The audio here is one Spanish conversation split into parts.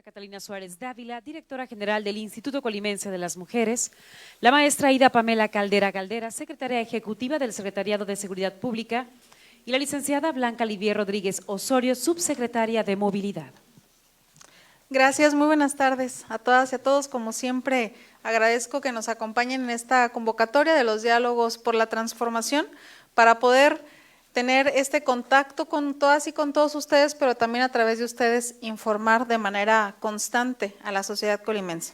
Catalina Suárez Dávila, directora general del Instituto Colimense de las Mujeres, la maestra Ida Pamela Caldera Caldera, secretaria ejecutiva del Secretariado de Seguridad Pública, y la licenciada Blanca Livier Rodríguez Osorio, subsecretaria de Movilidad. Gracias, muy buenas tardes a todas y a todos. Como siempre, agradezco que nos acompañen en esta convocatoria de los diálogos por la transformación para poder tener este contacto con todas y con todos ustedes, pero también a través de ustedes informar de manera constante a la sociedad colimense.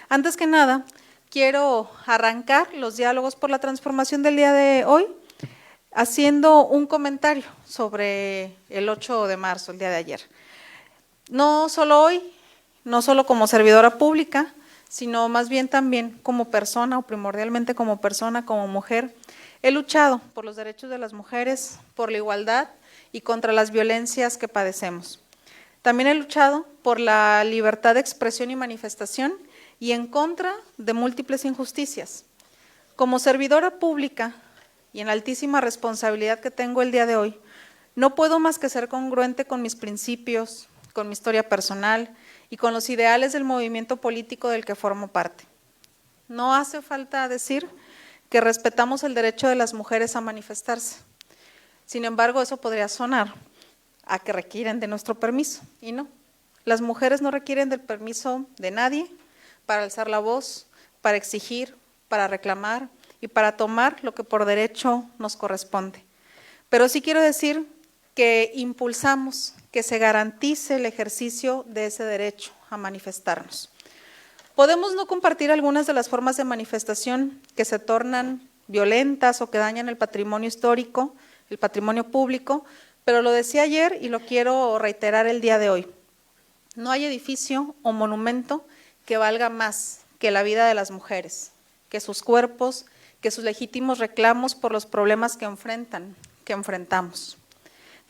Antes que nada, quiero arrancar los diálogos por la transformación del día de hoy haciendo un comentario sobre el 8 de marzo, el día de ayer. No solo hoy, no solo como servidora pública, sino más bien también como persona, o primordialmente como persona, como mujer, he luchado por los derechos de las mujeres, por la igualdad y contra las violencias que padecemos. También he luchado por la libertad de expresión y manifestación y en contra de múltiples injusticias. Como servidora pública y en altísima responsabilidad que tengo el día de hoy, no puedo más que ser congruente con mis principios, con mi historia personal y con los ideales del movimiento político del que formo parte. No hace falta decir que respetamos el derecho de las mujeres a manifestarse. Sin embargo, eso podría sonar a que requieren de nuestro permiso, y no. Las mujeres no requieren del permiso de nadie para alzar la voz, para exigir, para reclamar y para tomar lo que por derecho nos corresponde. Pero sí quiero decir que impulsamos que se garantice el ejercicio de ese derecho a manifestarnos. Podemos no compartir algunas de las formas de manifestación que se tornan violentas o que dañan el patrimonio histórico, el patrimonio público, pero lo decía ayer y lo quiero reiterar el día de hoy. No hay edificio o monumento que valga más que la vida de las mujeres, que sus cuerpos, que sus legítimos reclamos por los problemas que enfrentamos.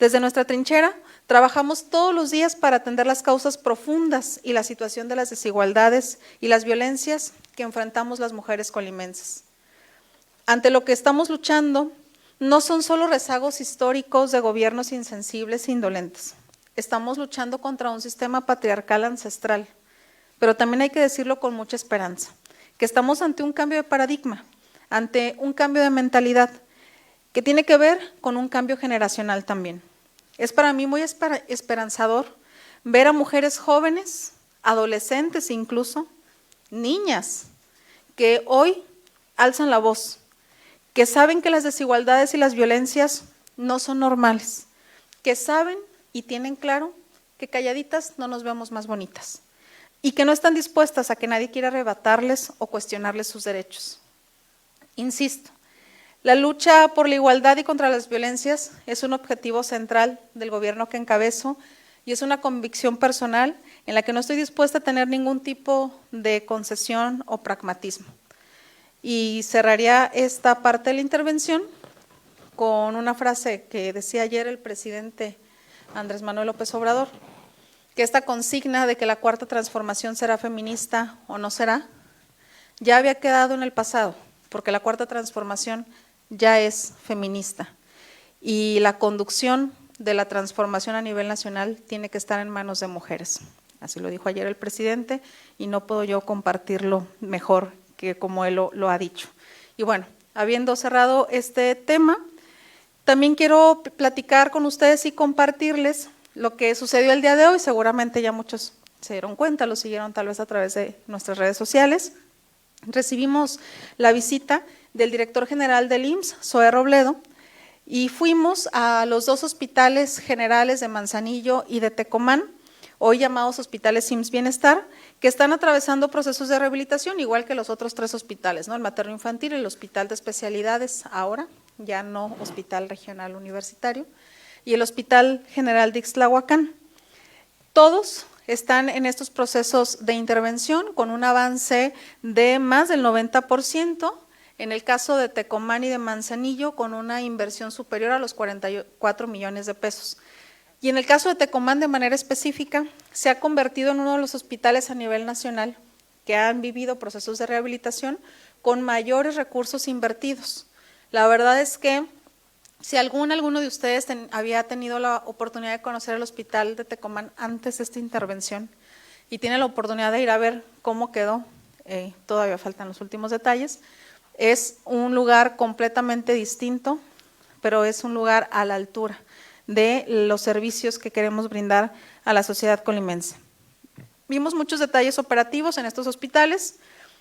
Desde nuestra trinchera, trabajamos todos los días para atender las causas profundas y la situación de las desigualdades y las violencias que enfrentamos las mujeres colimenses. Ante lo que estamos luchando, no son solo rezagos históricos de gobiernos insensibles e indolentes. Estamos luchando contra un sistema patriarcal ancestral, pero también hay que decirlo con mucha esperanza, que estamos ante un cambio de paradigma, ante un cambio de mentalidad, que tiene que ver con un cambio generacional también. Es para mí muy esperanzador ver a mujeres jóvenes, adolescentes incluso, niñas, que hoy alzan la voz, que saben que las desigualdades y las violencias no son normales, que saben y tienen claro que calladitas no nos vemos más bonitas y que no están dispuestas a que nadie quiera arrebatarles o cuestionarles sus derechos. Insisto, la lucha por la igualdad y contra las violencias es un objetivo central del gobierno que encabezo y es una convicción personal en la que no estoy dispuesta a tener ningún tipo de concesión o pragmatismo. Y cerraría esta parte de la intervención con una frase que decía ayer el presidente Andrés Manuel López Obrador, que esta consigna de que la cuarta transformación será feminista o no será, ya había quedado en el pasado, porque la cuarta transformación ya es feminista y la conducción de la transformación a nivel nacional tiene que estar en manos de mujeres. Así lo dijo ayer el presidente y no puedo yo compartirlo mejor que como él lo ha dicho. Y bueno, habiendo cerrado este tema, también quiero platicar con ustedes y compartirles lo que sucedió el día de hoy. Seguramente ya muchos se dieron cuenta, lo siguieron tal vez a través de nuestras redes sociales. Recibimos la visita del director general del IMSS, Zoé Robledo, y fuimos a los dos hospitales generales de Manzanillo y de Tecomán, hoy llamados hospitales IMSS Bienestar, que están atravesando procesos de rehabilitación, igual que los otros tres hospitales, ¿no? El materno infantil, el hospital de especialidades ahora, ya no hospital regional universitario, y el hospital general de Ixtlahuacán. Todos están en estos procesos de intervención con un avance de más del 90%, en el caso de Tecomán y de Manzanillo con una inversión superior a los 44 millones de pesos. Y en el caso de Tecomán de manera específica, se ha convertido en uno de los hospitales a nivel nacional que han vivido procesos de rehabilitación con mayores recursos invertidos. La verdad es que si alguno de ustedes había tenido la oportunidad de conocer el hospital de Tecomán antes de esta intervención, y tiene la oportunidad de ir a ver cómo quedó, todavía faltan los últimos detalles. Es un lugar completamente distinto, pero es un lugar a la altura de los servicios que queremos brindar a la sociedad colimense. Vimos muchos detalles operativos en estos hospitales,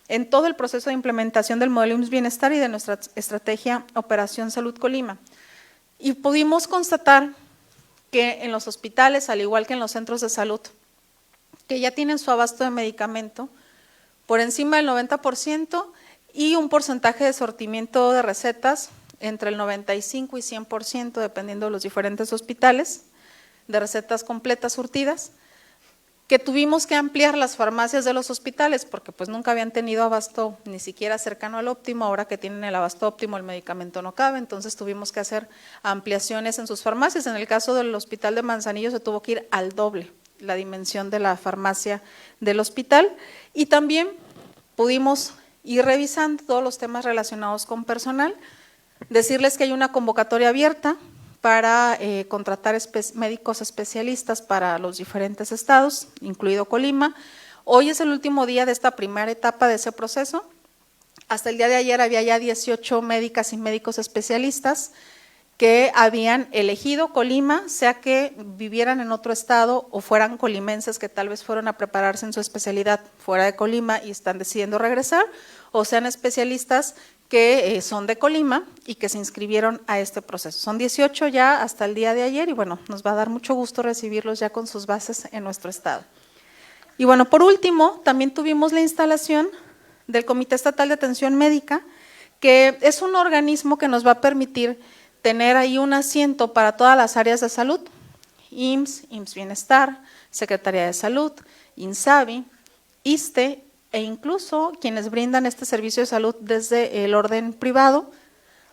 en todo el proceso de implementación del modelo IMSS Bienestar y de nuestra estrategia Operación Salud Colima. Y pudimos constatar que en los hospitales, al igual que en los centros de salud, que ya tienen su abasto de medicamento, por encima del 90% y un porcentaje de sortimiento de recetas entre el 95 y 100%, dependiendo de los diferentes hospitales, de recetas completas surtidas, que tuvimos que ampliar las farmacias de los hospitales porque pues nunca habían tenido abasto ni siquiera cercano al óptimo. Ahora que tienen el abasto óptimo el medicamento no cabe, entonces tuvimos que hacer ampliaciones en sus farmacias. En el caso del hospital de Manzanillo se tuvo que ir al doble la dimensión de la farmacia del hospital, y también pudimos ir revisando todos los temas relacionados con personal, decirles que hay una convocatoria abierta para contratar médicos especialistas para los diferentes estados, incluido Colima. Hoy es el último día de esta primera etapa de ese proceso. Hasta el día de ayer había ya 18 médicas y médicos especialistas que habían elegido Colima, sea que vivieran en otro estado o fueran colimenses que tal vez fueron a prepararse en su especialidad fuera de Colima y están decidiendo regresar, o sean especialistas que son de Colima y que se inscribieron a este proceso. Son 18 ya hasta el día de ayer y bueno, nos va a dar mucho gusto recibirlos ya con sus bases en nuestro estado. Y bueno, por último, también tuvimos la instalación del Comité Estatal de Atención Médica, que es un organismo que nos va a permitir tener ahí un asiento para todas las áreas de salud, IMSS, IMSS Bienestar, Secretaría de Salud, INSABI, ISSSTE, e incluso quienes brindan este servicio de salud desde el orden privado,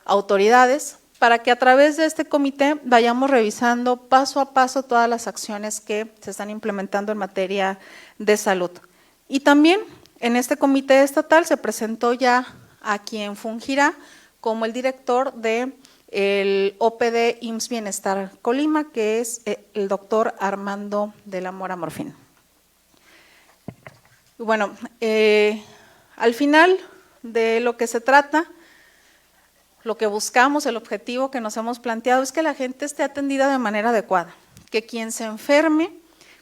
autoridades, para que a través de este comité vayamos revisando paso a paso todas las acciones que se están implementando en materia de salud. Y también en este comité estatal se presentó ya a quien fungirá como el director del OPD IMSS Bienestar Colima, que es el doctor Armando de la Mora Morfín. Bueno, al final de lo que se trata, lo que buscamos, el objetivo que nos hemos planteado es que la gente esté atendida de manera adecuada, que quien se enferme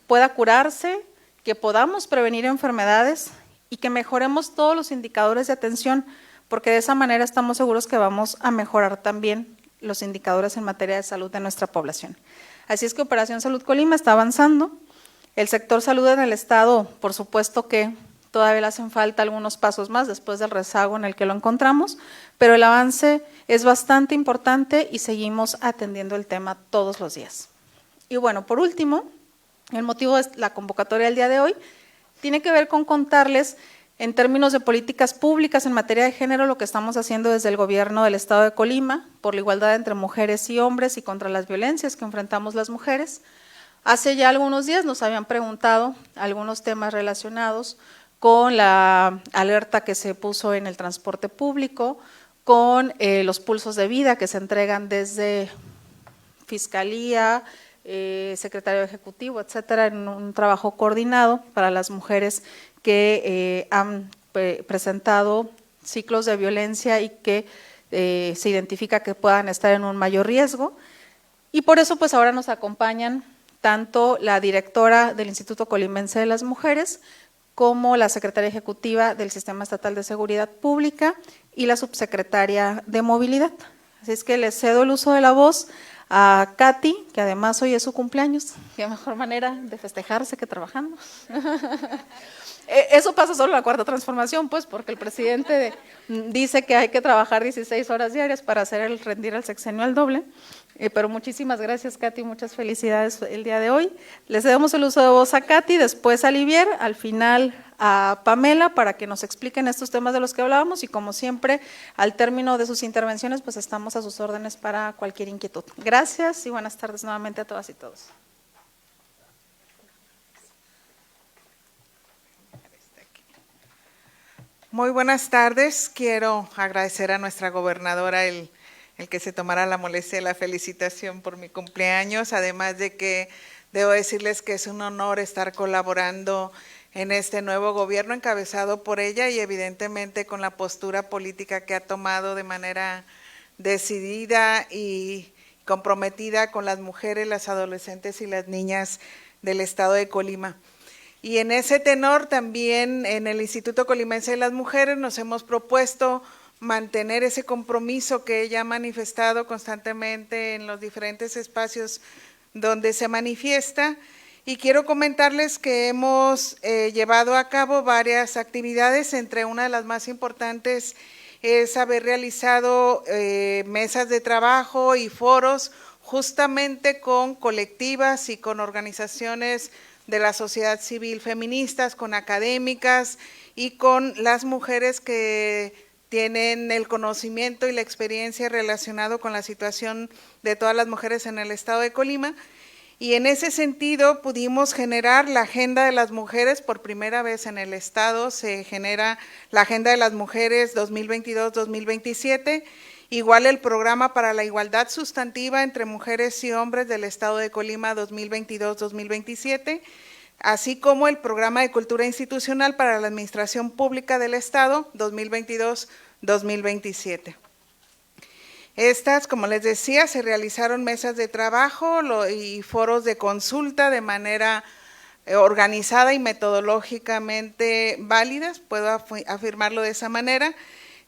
pueda curarse, que podamos prevenir enfermedades y que mejoremos todos los indicadores de atención, porque de esa manera estamos seguros que vamos a mejorar también los indicadores en materia de salud de nuestra población. Así es que Operación Salud Colima está avanzando. El sector salud en el estado, por supuesto que todavía le hacen falta algunos pasos más después del rezago en el que lo encontramos, pero el avance es bastante importante y seguimos atendiendo el tema todos los días. Y bueno, por último, el motivo de la convocatoria del día de hoy tiene que ver con contarles en términos de políticas públicas en materia de género lo que estamos haciendo desde el gobierno del estado de Colima por la igualdad entre mujeres y hombres y contra las violencias que enfrentamos las mujeres. Hace ya algunos días nos habían preguntado algunos temas relacionados con la alerta que se puso en el transporte público, con los pulsos de vida que se entregan desde Fiscalía, Secretario Ejecutivo, etcétera, en un trabajo coordinado para las mujeres que han presentado ciclos de violencia y que se identifica que puedan estar en un mayor riesgo. Y por eso pues ahora nos acompañan tanto la directora del Instituto Colimense de las Mujeres como la secretaria ejecutiva del Sistema Estatal de Seguridad Pública y la subsecretaria de Movilidad. Así es que les cedo el uso de la voz a Katy, que además hoy es su cumpleaños. Qué mejor manera de festejarse que trabajando. Eso pasa solo en la cuarta transformación, pues, porque el presidente dice que hay que trabajar 16 horas diarias para hacer rendir el sexenio al doble. Pero muchísimas gracias, Katy, muchas felicidades el día de hoy. Les damos el uso de voz a Katy, después a Livier, al final a Pamela para que nos expliquen estos temas de los que hablábamos y como siempre, al término de sus intervenciones, pues estamos a sus órdenes para cualquier inquietud. Gracias y buenas tardes nuevamente a todas y todos. Muy buenas tardes. Quiero agradecer a nuestra gobernadora el que se tomara la molestia de la felicitación por mi cumpleaños, además de que debo decirles que es un honor estar colaborando en este nuevo gobierno encabezado por ella y evidentemente con la postura política que ha tomado de manera decidida y comprometida con las mujeres, las adolescentes y las niñas del estado de Colima. Y en ese tenor también en el Instituto Colimense de las Mujeres nos hemos propuesto mantener ese compromiso que ella ha manifestado constantemente en los diferentes espacios donde se manifiesta. Y quiero comentarles que hemos llevado a cabo varias actividades, entre una de las más importantes es haber realizado mesas de trabajo y foros justamente con colectivas y con organizaciones de la sociedad civil feministas, con académicas y con las mujeres que tienen el conocimiento y la experiencia relacionado con la situación de todas las mujeres en el estado de Colima. Y en ese sentido pudimos generar la Agenda de las Mujeres. Por primera vez en el estado se genera la Agenda de las Mujeres 2022-2027, igual el Programa para la Igualdad Sustantiva entre Mujeres y Hombres del estado de Colima 2022-2027, así como el Programa de Cultura Institucional para la Administración Pública del estado 2022-2027. Estas, como les decía, se realizaron mesas de trabajo y foros de consulta de manera organizada y metodológicamente válidas, puedo afirmarlo de esa manera,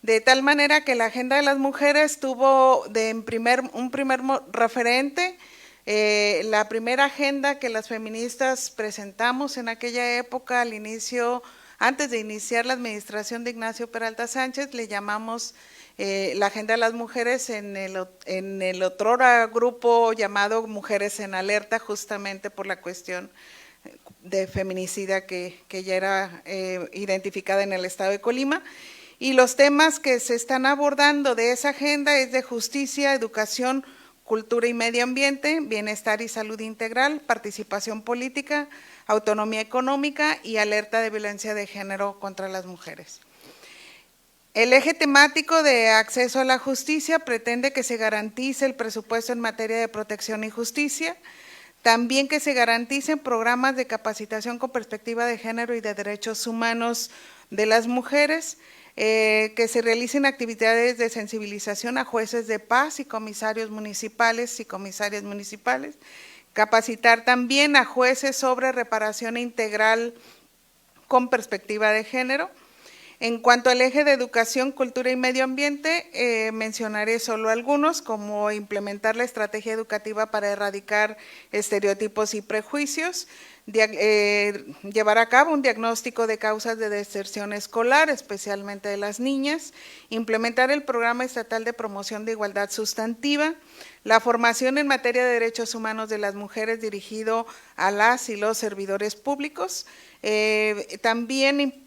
de tal manera que la Agenda de las Mujeres tuvo un primer referente, la primera agenda que las feministas presentamos en aquella época al inicio, antes de iniciar la administración de Ignacio Peralta Sánchez, le llamamos la Agenda de las Mujeres en el otrora grupo llamado Mujeres en Alerta, justamente por la cuestión de feminicida que ya era identificada en el estado de Colima. Y los temas que se están abordando de esa agenda es de justicia, educación, cultura y medio ambiente, bienestar y salud integral, participación política, autonomía económica y alerta de violencia de género contra las mujeres. El eje temático de acceso a la justicia pretende que se garantice el presupuesto en materia de protección y justicia, también que se garanticen programas de capacitación con perspectiva de género y de derechos humanos de las mujeres, que se realicen actividades de sensibilización a jueces de paz y comisarios municipales y comisarias municipales, capacitar también a jueces sobre reparación integral con perspectiva de género. En cuanto al eje de educación, cultura y medio ambiente, mencionaré solo algunos, como implementar la estrategia educativa para erradicar estereotipos y prejuicios, llevar a cabo un diagnóstico de causas de deserción escolar, especialmente de las niñas, implementar el Programa Estatal de Promoción de Igualdad Sustantiva, la formación en materia de derechos humanos de las mujeres dirigido a las y los servidores públicos, también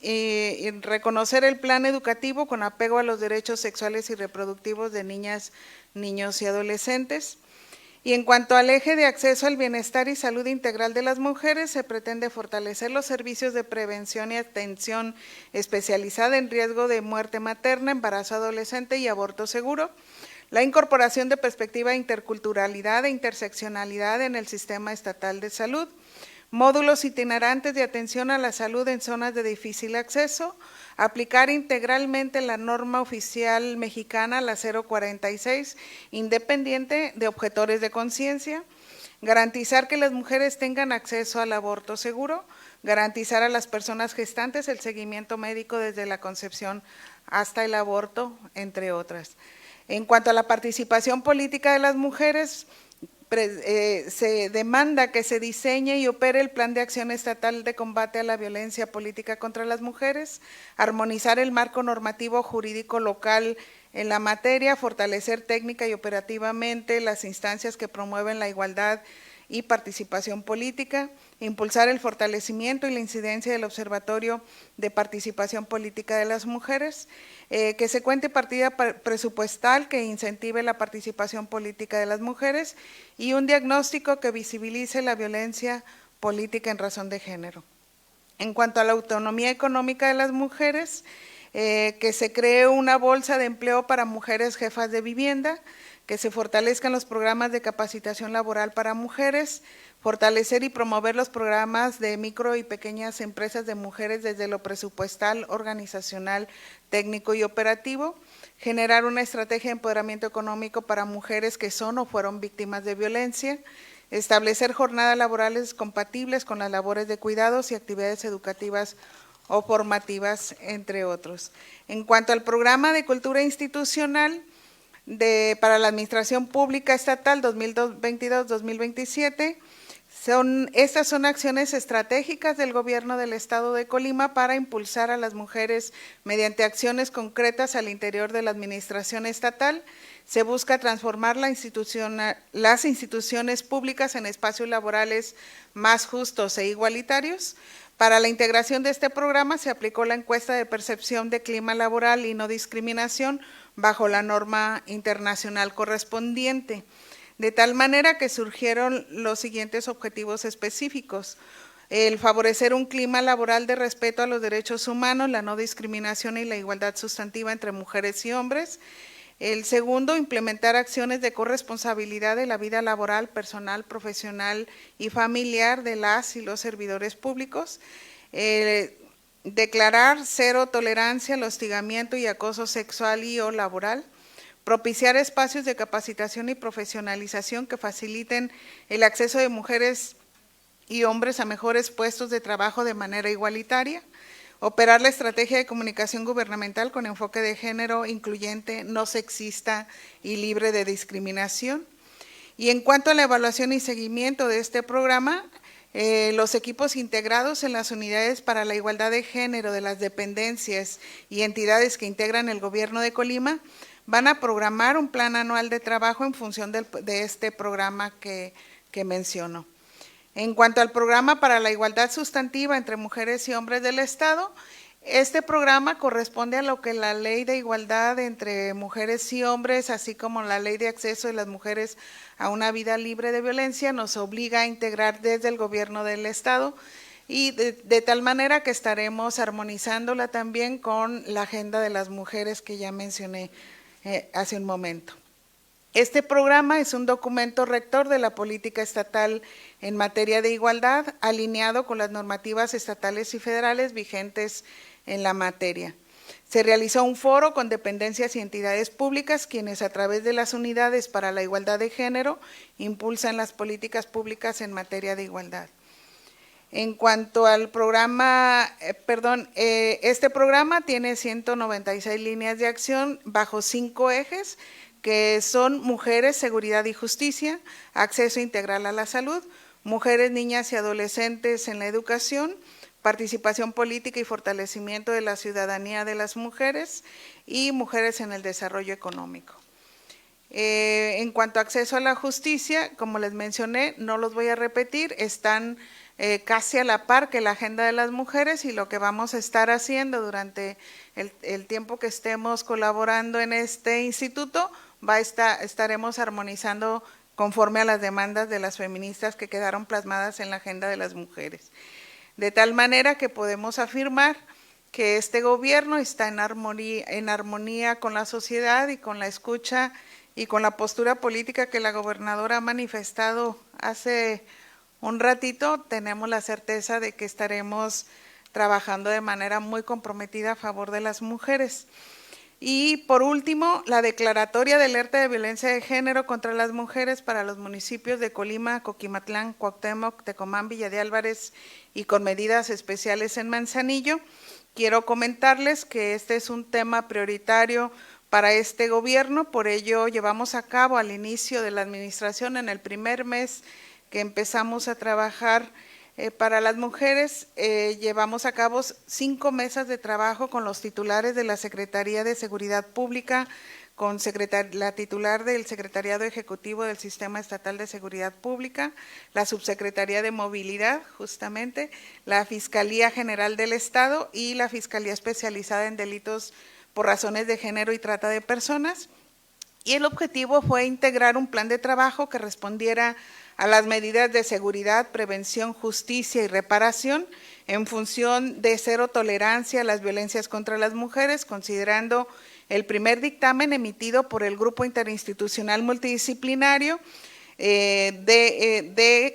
reconocer el plan educativo con apego a los derechos sexuales y reproductivos de niñas, niños y adolescentes. Y en cuanto al eje de acceso al bienestar y salud integral de las mujeres, se pretende fortalecer los servicios de prevención y atención especializada en riesgo de muerte materna, embarazo adolescente y aborto seguro, la incorporación de perspectiva de interculturalidad e interseccionalidad en el sistema estatal de salud, módulos itinerantes de atención a la salud en zonas de difícil acceso, aplicar integralmente la norma oficial mexicana, la 046, independiente de objetores de conciencia, garantizar que las mujeres tengan acceso al aborto seguro, garantizar a las personas gestantes el seguimiento médico desde la concepción hasta el aborto, entre otras. En cuanto a la participación política de las mujeres, se demanda que se diseñe y opere el Plan de Acción Estatal de Combate a la Violencia Política contra las Mujeres, armonizar el marco normativo jurídico local en la materia, fortalecer técnica y operativamente las instancias que promueven la igualdad y participación política, impulsar el fortalecimiento y la incidencia del Observatorio de Participación Política de las Mujeres, que se cuente partida presupuestal que incentive la participación política de las mujeres y un diagnóstico que visibilice la violencia política en razón de género. En cuanto a la autonomía económica de las mujeres, que se cree una bolsa de empleo para mujeres jefas de vivienda, que se fortalezcan los programas de capacitación laboral para mujeres, fortalecer y promover los programas de micro y pequeñas empresas de mujeres desde lo presupuestal, organizacional, técnico y operativo, generar una estrategia de empoderamiento económico para mujeres que son o fueron víctimas de violencia, establecer jornadas laborales compatibles con las labores de cuidados y actividades educativas o formativas, entre otros. En cuanto al programa de cultura institucional para la Administración Pública Estatal 2022-2027, estas son acciones estratégicas del Gobierno del Estado de Colima para impulsar a las mujeres mediante acciones concretas al interior de la Administración Estatal. Se busca transformar las instituciones públicas en espacios laborales más justos e igualitarios. Para la integración de este programa se aplicó la encuesta de percepción de clima laboral y no discriminación bajo la norma internacional correspondiente, de tal manera que surgieron los siguientes objetivos específicos: el favorecer un clima laboral de respeto a los derechos humanos, la no discriminación y la igualdad sustantiva entre mujeres y hombres. El segundo, implementar acciones de corresponsabilidad de la vida laboral, personal, profesional y familiar de las y los servidores públicos. Declarar cero tolerancia al hostigamiento y acoso sexual y o laboral. Propiciar espacios de capacitación y profesionalización que faciliten el acceso de mujeres y hombres a mejores puestos de trabajo de manera igualitaria. Operar la estrategia de comunicación gubernamental con enfoque de género incluyente, no sexista y libre de discriminación. Y en cuanto a la evaluación y seguimiento de este programa, los equipos integrados en las unidades para la igualdad de género de las dependencias y entidades que integran el Gobierno de Colima van a programar un plan anual de trabajo en función de este programa que menciono. En cuanto al programa para la igualdad sustantiva entre mujeres y hombres del Estado, este programa corresponde a lo que la Ley de Igualdad entre Mujeres y Hombres, así como la Ley de Acceso de las Mujeres a una Vida Libre de Violencia, nos obliga a integrar desde el Gobierno del Estado, y de tal manera que estaremos armonizándola también con la Agenda de las Mujeres que ya mencioné hace un momento. Este programa es un documento rector de la política estatal en materia de igualdad, alineado con las normativas estatales y federales vigentes en la materia. Se realizó un foro con dependencias y entidades públicas, quienes a través de las unidades para la igualdad de género impulsan las políticas públicas en materia de igualdad. En cuanto al programa, este programa tiene 196 líneas de acción bajo 5 ejes, que son mujeres, seguridad y justicia, acceso integral a la salud, mujeres, niñas y adolescentes en la educación, participación política y fortalecimiento de la ciudadanía de las mujeres y mujeres en el desarrollo económico. En cuanto a acceso a la justicia, como les mencioné, no los voy a repetir, están casi a la par que la agenda de las mujeres, y lo que vamos a estar haciendo durante el tiempo que estemos colaborando en este instituto, estaremos armonizando conforme a las demandas de las feministas que quedaron plasmadas en la agenda de las mujeres. De tal manera que podemos afirmar que este gobierno está en armonía con la sociedad y con la escucha y con la postura política que la gobernadora ha manifestado hace un ratito. Tenemos la certeza de que estaremos trabajando de manera muy comprometida a favor de las mujeres. Y por último, la declaratoria de alerta de violencia de género contra las mujeres para los municipios de Colima, Coquimatlán, Cuauhtémoc, Tecomán, Villa de Álvarez y con medidas especiales en Manzanillo. Quiero comentarles que este es un tema prioritario para este gobierno, por ello llevamos a cabo al inicio de la administración, en el primer mes que empezamos a trabajar para las mujeres, llevamos a cabo 5 mesas de trabajo con los titulares de la Secretaría de Seguridad Pública, con la titular del Secretariado Ejecutivo del Sistema Estatal de Seguridad Pública, la Subsecretaría de Movilidad, justamente, la Fiscalía General del Estado y la Fiscalía Especializada en Delitos por Razones de Género y Trata de Personas. Y el objetivo fue integrar un plan de trabajo que respondiera a las medidas de seguridad, prevención, justicia y reparación en función de cero tolerancia a las violencias contra las mujeres, considerando el primer dictamen emitido por el Grupo Interinstitucional Multidisciplinario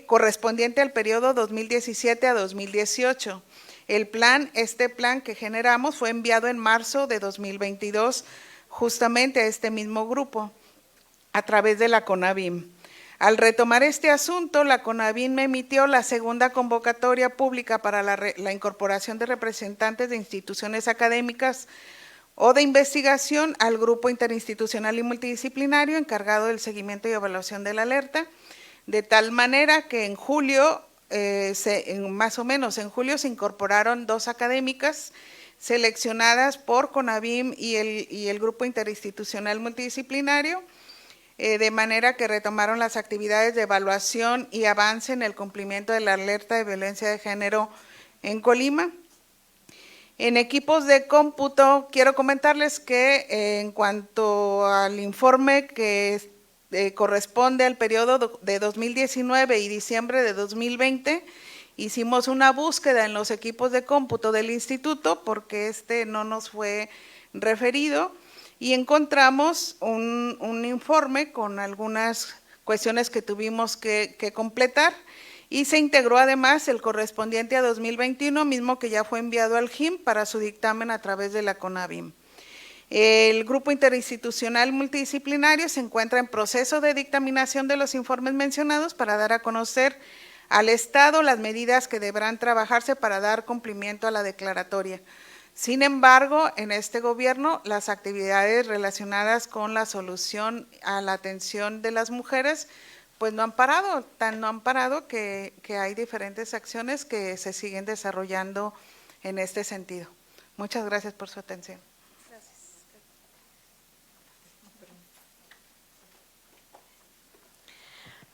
correspondiente al periodo 2017 a 2018. Este plan que generamos fue enviado en marzo de 2022 justamente a este mismo grupo a través de la CONAVIM. Al retomar este asunto, la CONAVIM emitió la segunda convocatoria pública para la incorporación de representantes de instituciones académicas o de investigación al Grupo Interinstitucional y Multidisciplinario encargado del seguimiento y evaluación de la alerta, de tal manera que en julio, más o menos en julio, se incorporaron 2 académicas seleccionadas por CONAVIM y el Grupo Interinstitucional Multidisciplinario, de manera que retomaron las actividades de evaluación y avance en el cumplimiento de la alerta de violencia de género en Colima. En equipos de cómputo, quiero comentarles que en cuanto al informe que corresponde al periodo de 2019 y diciembre de 2020, hicimos una búsqueda en los equipos de cómputo del instituto porque no nos fue referido y encontramos un informe con algunas cuestiones que tuvimos que completar. Y se integró además el correspondiente a 2021, mismo que ya fue enviado al JIM para su dictamen a través de la CONAVIM. El Grupo Interinstitucional Multidisciplinario se encuentra en proceso de dictaminación de los informes mencionados para dar a conocer al Estado las medidas que deberán trabajarse para dar cumplimiento a la declaratoria. Sin embargo, en este gobierno, las actividades relacionadas con la solución a la atención de las mujeres pues no han parado, no han parado que hay diferentes acciones que se siguen desarrollando en este sentido. Muchas gracias por su atención. Gracias.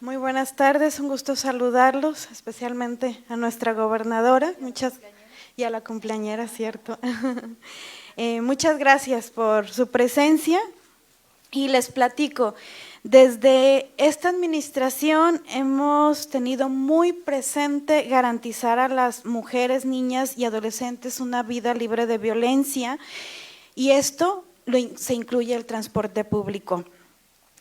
Muy buenas tardes, un gusto saludarlos, especialmente a nuestra gobernadora, y a la cumpleañera, ¿cierto? Muchas gracias por su presencia y les platico. Desde esta administración hemos tenido muy presente garantizar a las mujeres, niñas y adolescentes una vida libre de violencia y esto se incluye el transporte público.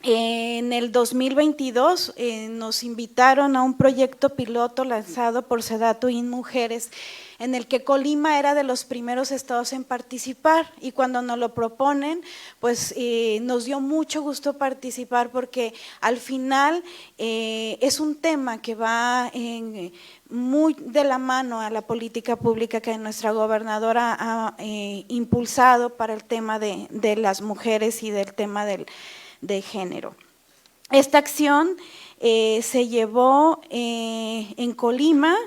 En el 2022 nos invitaron a un proyecto piloto lanzado por Sedatu InMujeres, en el que Colima era de los primeros estados en participar y cuando nos lo proponen, pues nos dio mucho gusto participar porque al final es un tema que va muy de la mano a la política pública que nuestra gobernadora ha impulsado para el tema de las mujeres y del tema de género. Esta acción se llevó en Colima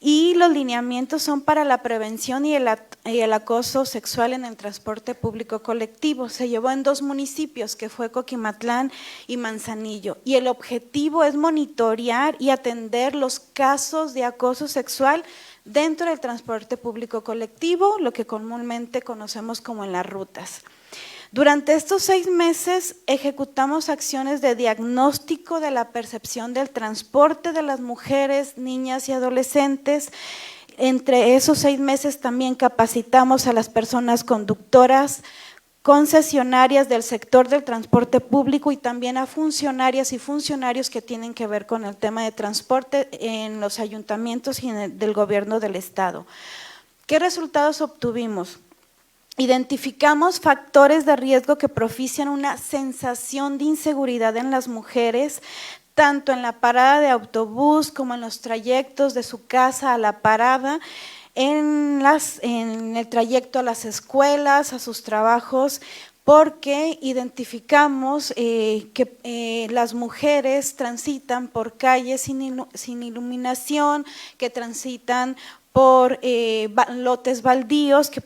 y los lineamientos son para la prevención y el acoso sexual en el transporte público colectivo. Se llevó en 2 municipios, que fue Coquimatlán y Manzanillo, y el objetivo es monitorear y atender los casos de acoso sexual dentro del transporte público colectivo, lo que comúnmente conocemos como en las rutas. Durante estos 6 meses ejecutamos acciones de diagnóstico de la percepción del transporte de las mujeres, niñas y adolescentes. Entre esos 6 meses también capacitamos a las personas conductoras, concesionarias del sector del transporte público y también a funcionarias y funcionarios que tienen que ver con el tema de transporte en los ayuntamientos y del gobierno del estado. ¿Qué resultados obtuvimos? Identificamos factores de riesgo que propician una sensación de inseguridad en las mujeres, tanto en la parada de autobús como en los trayectos de su casa a la parada, en el trayecto a las escuelas, a sus trabajos, porque identificamos que las mujeres transitan por calles sin iluminación, que transitan por lotes baldíos que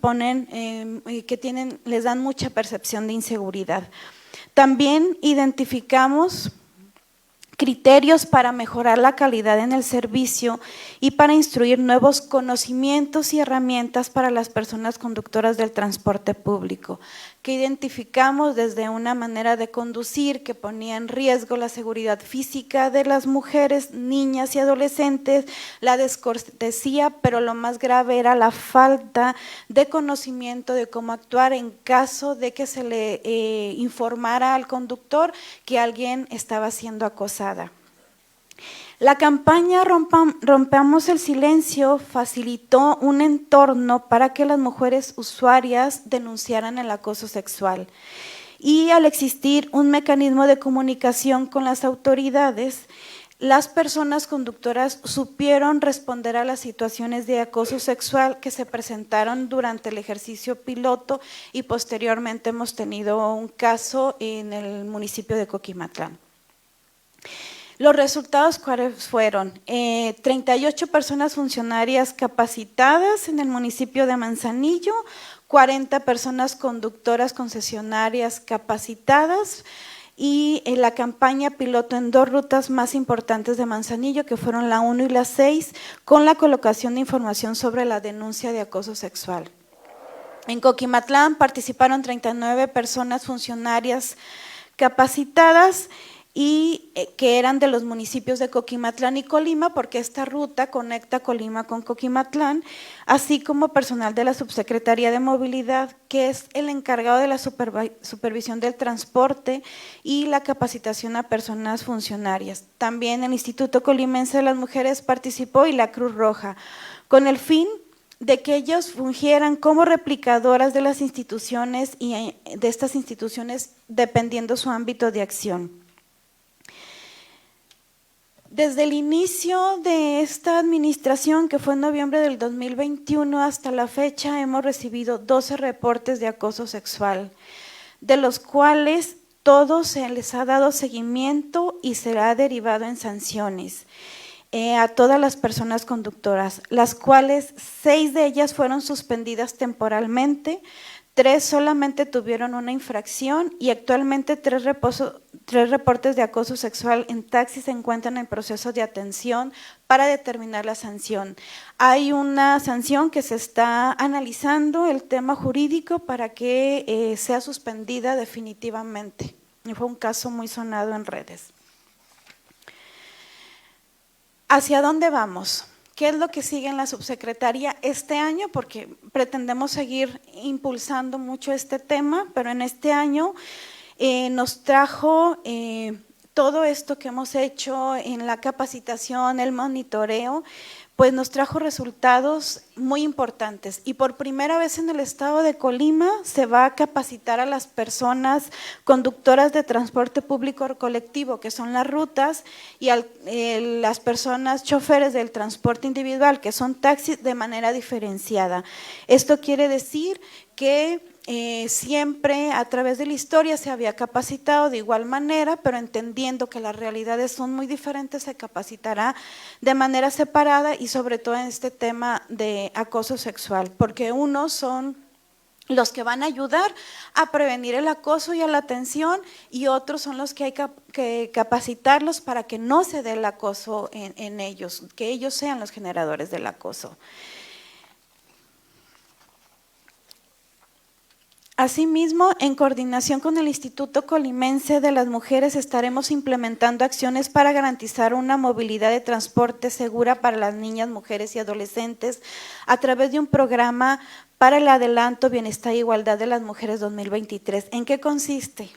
les dan mucha percepción de inseguridad. También identificamos criterios para mejorar la calidad en el servicio y para instruir nuevos conocimientos y herramientas para las personas conductoras del transporte público. que identificamos desde una manera de conducir que ponía en riesgo la seguridad física de las mujeres, niñas y adolescentes, la descortesía, pero lo más grave era la falta de conocimiento de cómo actuar en caso de que se le informara al conductor que alguien estaba siendo acosada. La campaña Rompamos el Silencio facilitó un entorno para que las mujeres usuarias denunciaran el acoso sexual. Y al existir un mecanismo de comunicación con las autoridades, las personas conductoras supieron responder a las situaciones de acoso sexual que se presentaron durante el ejercicio piloto y posteriormente hemos tenido un caso en el municipio de Coquimatlán. Los resultados, ¿cuáles fueron? 38 personas funcionarias capacitadas en el municipio de Manzanillo, 40 personas conductoras concesionarias capacitadas y en la campaña piloto en 2 rutas más importantes de Manzanillo, que fueron la 1 y la 6, con la colocación de información sobre la denuncia de acoso sexual. En Coquimatlán participaron 39 personas funcionarias capacitadas y que eran de los municipios de Coquimatlán y Colima, porque esta ruta conecta Colima con Coquimatlán, así como personal de la Subsecretaría de Movilidad, que es el encargado de la supervisión del transporte y la capacitación a personas funcionarias. También el Instituto Colimense de las Mujeres participó y la Cruz Roja, con el fin de que ellos fungieran como replicadoras de las instituciones y de estas instituciones dependiendo su ámbito de acción. Desde el inicio de esta administración, que fue en noviembre del 2021, hasta la fecha hemos recibido 12 reportes de acoso sexual, de los cuales todos se les ha dado seguimiento y se ha derivado en sanciones a todas las personas conductoras, las cuales 6 de ellas fueron suspendidas temporalmente, 3 solamente tuvieron una infracción y actualmente 3 reportes de acoso sexual en taxi se encuentran en proceso de atención para determinar la sanción. Hay una sanción que se está analizando el tema jurídico para que sea suspendida definitivamente. Y fue un caso muy sonado en redes. ¿Hacia dónde vamos? ¿Qué es lo que sigue en la subsecretaría este año? Porque pretendemos seguir impulsando mucho este tema, pero en este año nos trajo todo esto que hemos hecho en la capacitación, el monitoreo, pues nos trajo resultados muy importantes. Y por primera vez en el estado de Colima se va a capacitar a las personas conductoras de transporte público colectivo, que son las rutas, y las personas choferes del transporte individual, que son taxis, de manera diferenciada. Esto quiere decir que siempre a través de la historia se había capacitado de igual manera, pero entendiendo que las realidades son muy diferentes, se capacitará de manera separada y sobre todo en este tema de acoso sexual, porque unos son los que van a ayudar a prevenir el acoso y a la atención y otros son los que hay que capacitarlos para que no se dé el acoso en ellos, que ellos sean los generadores del acoso. Asimismo, en coordinación con el Instituto Colimense de las Mujeres, estaremos implementando acciones para garantizar una movilidad de transporte segura para las niñas, mujeres y adolescentes a través de un programa para el adelanto, bienestar e igualdad de las mujeres 2023. ¿En qué consiste?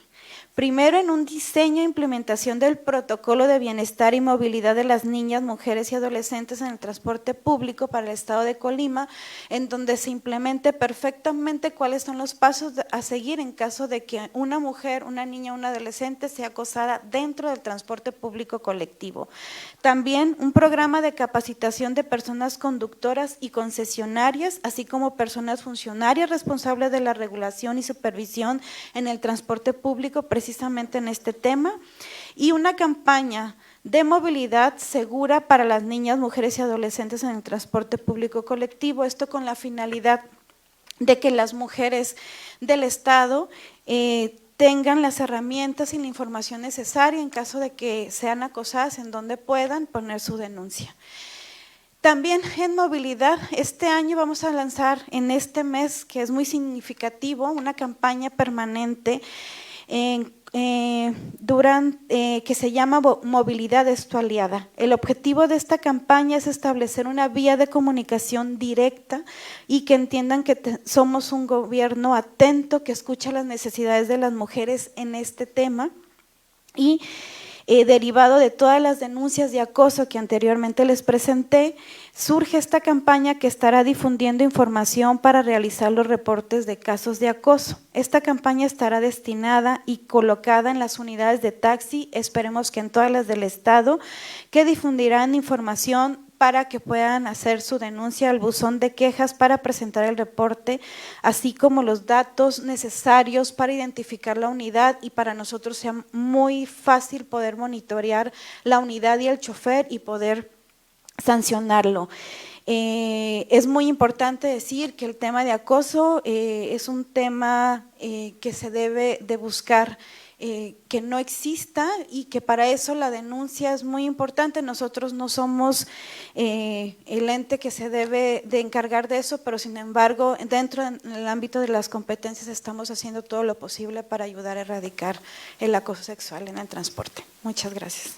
Primero, en un diseño e implementación del protocolo de bienestar y movilidad de las niñas, mujeres y adolescentes en el transporte público para el estado de Colima, en donde se implemente perfectamente cuáles son los pasos a seguir en caso de que una mujer, una niña, una adolescente sea acosada dentro del transporte público colectivo. También un programa de capacitación de personas conductoras y concesionarias, así como personas funcionarias responsables de la regulación y supervisión en el transporte público, precisamente en este tema, y una campaña de movilidad segura para las niñas, mujeres y adolescentes en el transporte público colectivo, esto con la finalidad de que las mujeres del estado tengan las herramientas y la información necesaria en caso de que sean acosadas, en donde puedan poner su denuncia. También en movilidad, este año vamos a lanzar en este mes, que es muy significativo, una campaña permanente que se llama Movilidad es tu aliada. El objetivo de esta campaña es establecer una vía de comunicación directa y que entiendan que somos un gobierno atento que escucha las necesidades de las mujeres en este tema y derivado de todas las denuncias de acoso que anteriormente les presenté, surge esta campaña que estará difundiendo información para realizar los reportes de casos de acoso. Esta campaña estará destinada y colocada en las unidades de taxi, esperemos que en todas las del estado, que difundirán información para que puedan hacer su denuncia al buzón de quejas para presentar el reporte, así como los datos necesarios para identificar la unidad y para nosotros sea muy fácil poder monitorear la unidad y el chofer y poder sancionarlo. Es muy importante decir que el tema de acoso es un tema que se debe de buscar que no exista y que para eso la denuncia es muy importante. Nosotros no somos el ente que se debe de encargar de eso, pero sin embargo dentro del ámbito de las competencias estamos haciendo todo lo posible para ayudar a erradicar el acoso sexual en el transporte. Muchas gracias.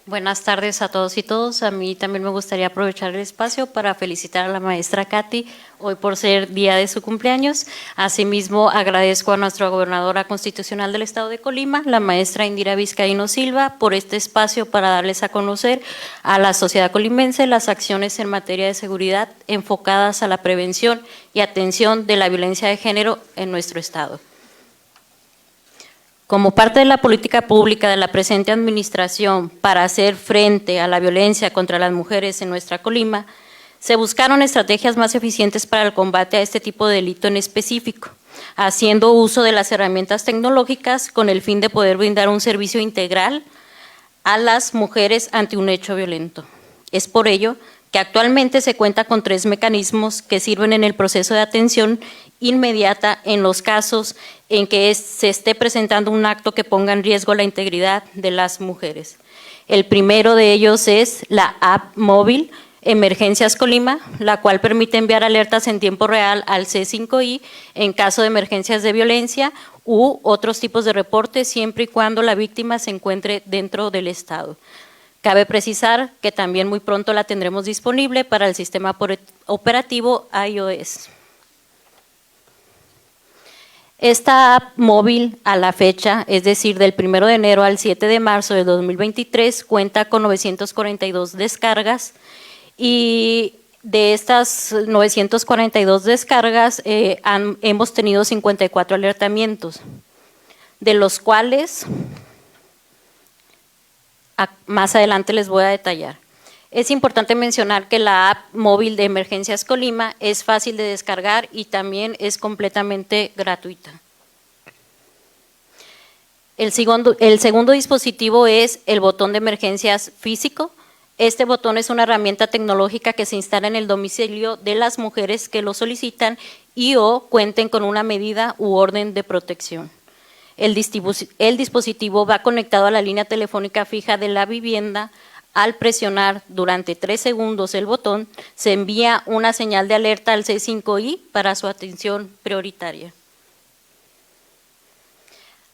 Buenas tardes a todos y todas. A mí también me gustaría aprovechar el espacio para felicitar a la maestra Katy hoy por ser día de su cumpleaños. Asimismo, agradezco a nuestra gobernadora constitucional del estado de Colima, la maestra Indira Vizcaíno Silva, por este espacio para darles a conocer a la sociedad colimense las acciones en materia de seguridad enfocadas a la prevención y atención de la violencia de género en nuestro estado. Como parte de la política pública de la presente administración para hacer frente a la violencia contra las mujeres en nuestra Colima, se buscaron estrategias más eficientes para el combate a este tipo de delito en específico, haciendo uso de las herramientas tecnológicas con el fin de poder brindar un servicio integral a las mujeres ante un hecho violento. Es por ello que actualmente se cuenta con 3 mecanismos que sirven en el proceso de atención inmediata en los casos en que se esté presentando un acto que ponga en riesgo la integridad de las mujeres. El primero de ellos es la app móvil Emergencias Colima, la cual permite enviar alertas en tiempo real al C5I en caso de emergencias de violencia u otros tipos de reportes, siempre y cuando la víctima se encuentre dentro del estado. Cabe precisar que también muy pronto la tendremos disponible para el sistema operativo iOS. Esta app móvil a la fecha, es decir, del 1 de enero al 7 de marzo de 2023, cuenta con 942 descargas y de estas 942 descargas hemos tenido 54 alertamientos, de los cuales más adelante les voy a detallar. Es importante mencionar que la app móvil de Emergencias Colima es fácil de descargar y también es completamente gratuita. El segundo dispositivo es el botón de emergencias físico. Este botón es una herramienta tecnológica que se instala en el domicilio de las mujeres que lo solicitan y o cuenten con una medida u orden de protección. El dispositivo va conectado a la línea telefónica fija de la vivienda. Al presionar durante 3 segundos el botón, se envía una señal de alerta al C5I para su atención prioritaria.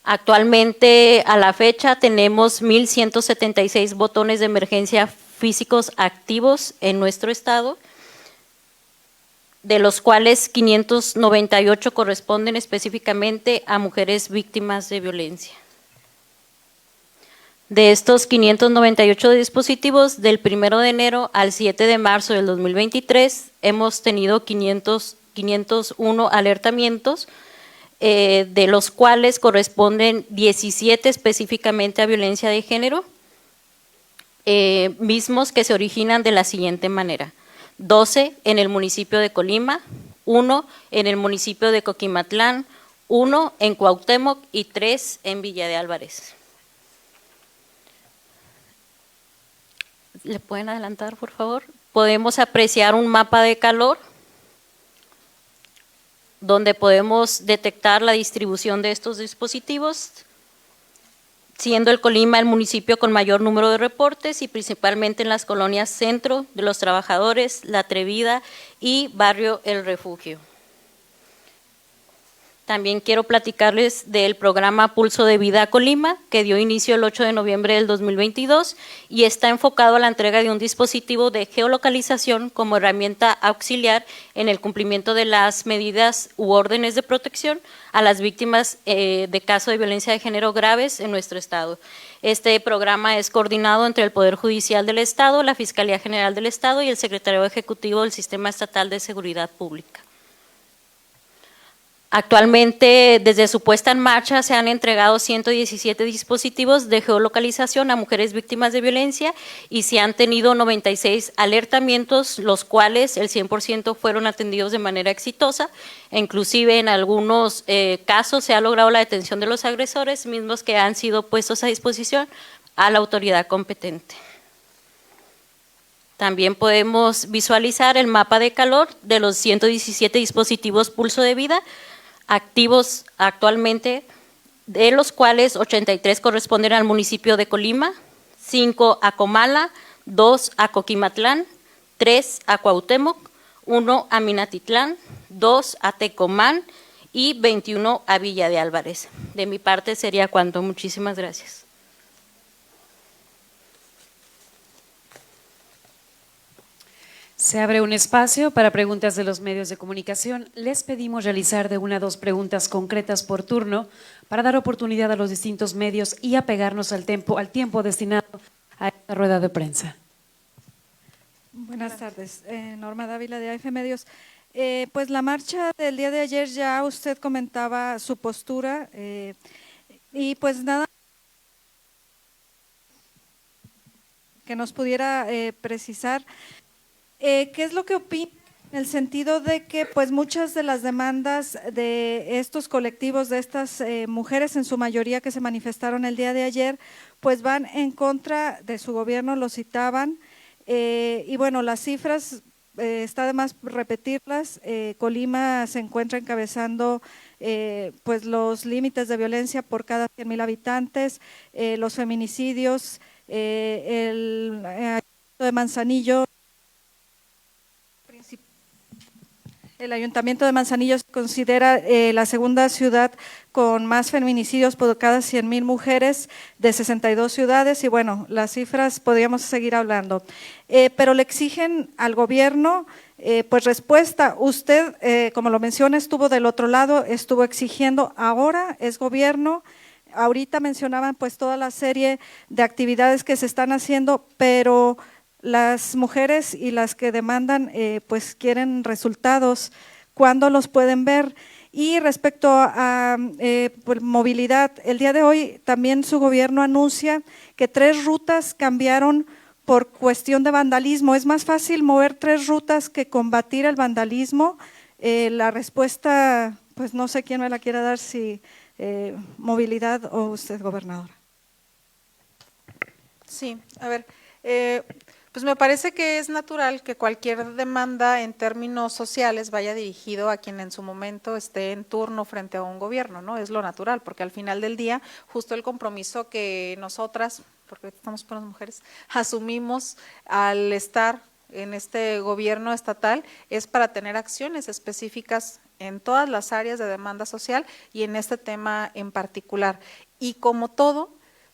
Actualmente, a la fecha, tenemos 1,176 botones de emergencia físicos activos en nuestro estado, de los cuales 598 corresponden específicamente a mujeres víctimas de violencia. De estos 598 dispositivos, del 1 de enero al 7 de marzo del 2023, hemos tenido 501 alertamientos, de los cuales corresponden 17 específicamente a violencia de género, mismos que se originan de la siguiente manera: 12 en el municipio de Colima, 1 en el municipio de Coquimatlán, 1 en Cuauhtémoc y 3 en Villa de Álvarez. ¿Le pueden adelantar, por favor? Podemos apreciar un mapa de calor donde podemos detectar la distribución de estos dispositivos. siendo el Colima el municipio con mayor número de reportes y principalmente en las colonias Centro, de los Trabajadores, La Atrevida y Barrio El Refugio. También quiero platicarles del programa Pulso de Vida Colima, que dio inicio el 8 de noviembre del 2022 y está enfocado a la entrega de un dispositivo de geolocalización como herramienta auxiliar en el cumplimiento de las medidas u órdenes de protección a las víctimas de casos de violencia de género graves en nuestro estado. Este programa es coordinado entre el Poder Judicial del Estado, la Fiscalía General del Estado y el Secretariado Ejecutivo del Sistema Estatal de Seguridad Pública. Actualmente, desde su puesta en marcha, se han entregado 117 dispositivos de geolocalización a mujeres víctimas de violencia y se han tenido 96 alertamientos, los cuales el 100% fueron atendidos de manera exitosa. Inclusive en algunos casos se ha logrado la detención de los agresores, mismos que han sido puestos a disposición a la autoridad competente. También podemos visualizar el mapa de calor de los 117 dispositivos Pulso de Vida, activos actualmente, de los cuales 83 corresponden al municipio de Colima, 5 a Comala, 2 a Coquimatlán, 3 a Cuauhtémoc, 1 a Minatitlán, 2 a Tecomán y 21 a Villa de Álvarez. De mi parte sería cuanto. Muchísimas gracias. Se abre un espacio para preguntas de los medios de comunicación. Les pedimos realizar de 1 a 2 preguntas concretas por turno para dar oportunidad a los distintos medios y apegarnos al tiempo destinado a esta rueda de prensa. Buenas tardes, Norma Dávila de AF Medios. Pues la marcha del día de ayer ya usted comentaba su postura y pues nada que nos pudiera precisar. ¿Qué es lo que opina en el sentido de que pues muchas de las demandas de estos colectivos, de estas mujeres en su mayoría que se manifestaron el día de ayer, pues van en contra de su gobierno, lo citaban, y bueno, las cifras, está de más repetirlas, Colima se encuentra encabezando pues los límites de violencia por cada 100,000 habitantes, los feminicidios, el Ayuntamiento de Manzanillo. El Ayuntamiento de Manzanillo se considera la segunda ciudad con más feminicidios por cada 100,000 mujeres de 62 ciudades y bueno, las cifras podríamos seguir hablando. Pero le exigen al gobierno pues respuesta. Usted, como lo menciona, estuvo del otro lado, estuvo exigiendo, ahora es gobierno. Ahorita mencionaban pues toda la serie de actividades que se están haciendo, pero las mujeres y las que demandan pues quieren resultados, ¿cuándo los pueden ver? Y respecto a pues, movilidad, el día de hoy también su gobierno anuncia que 3 rutas cambiaron por cuestión de vandalismo. ¿Es más fácil mover 3 rutas que combatir el vandalismo? La respuesta, pues no sé quién me la quiera dar, si movilidad o usted, gobernadora. Sí, a ver, pues me parece que es natural que cualquier demanda en términos sociales vaya dirigido a quien en su momento esté en turno frente a un gobierno, ¿no? Es lo natural, porque al final del día, justo el compromiso que nosotras, porque estamos por las mujeres, asumimos al estar en este gobierno estatal es para tener acciones específicas en todas las áreas de demanda social y en este tema en particular. Y como todo,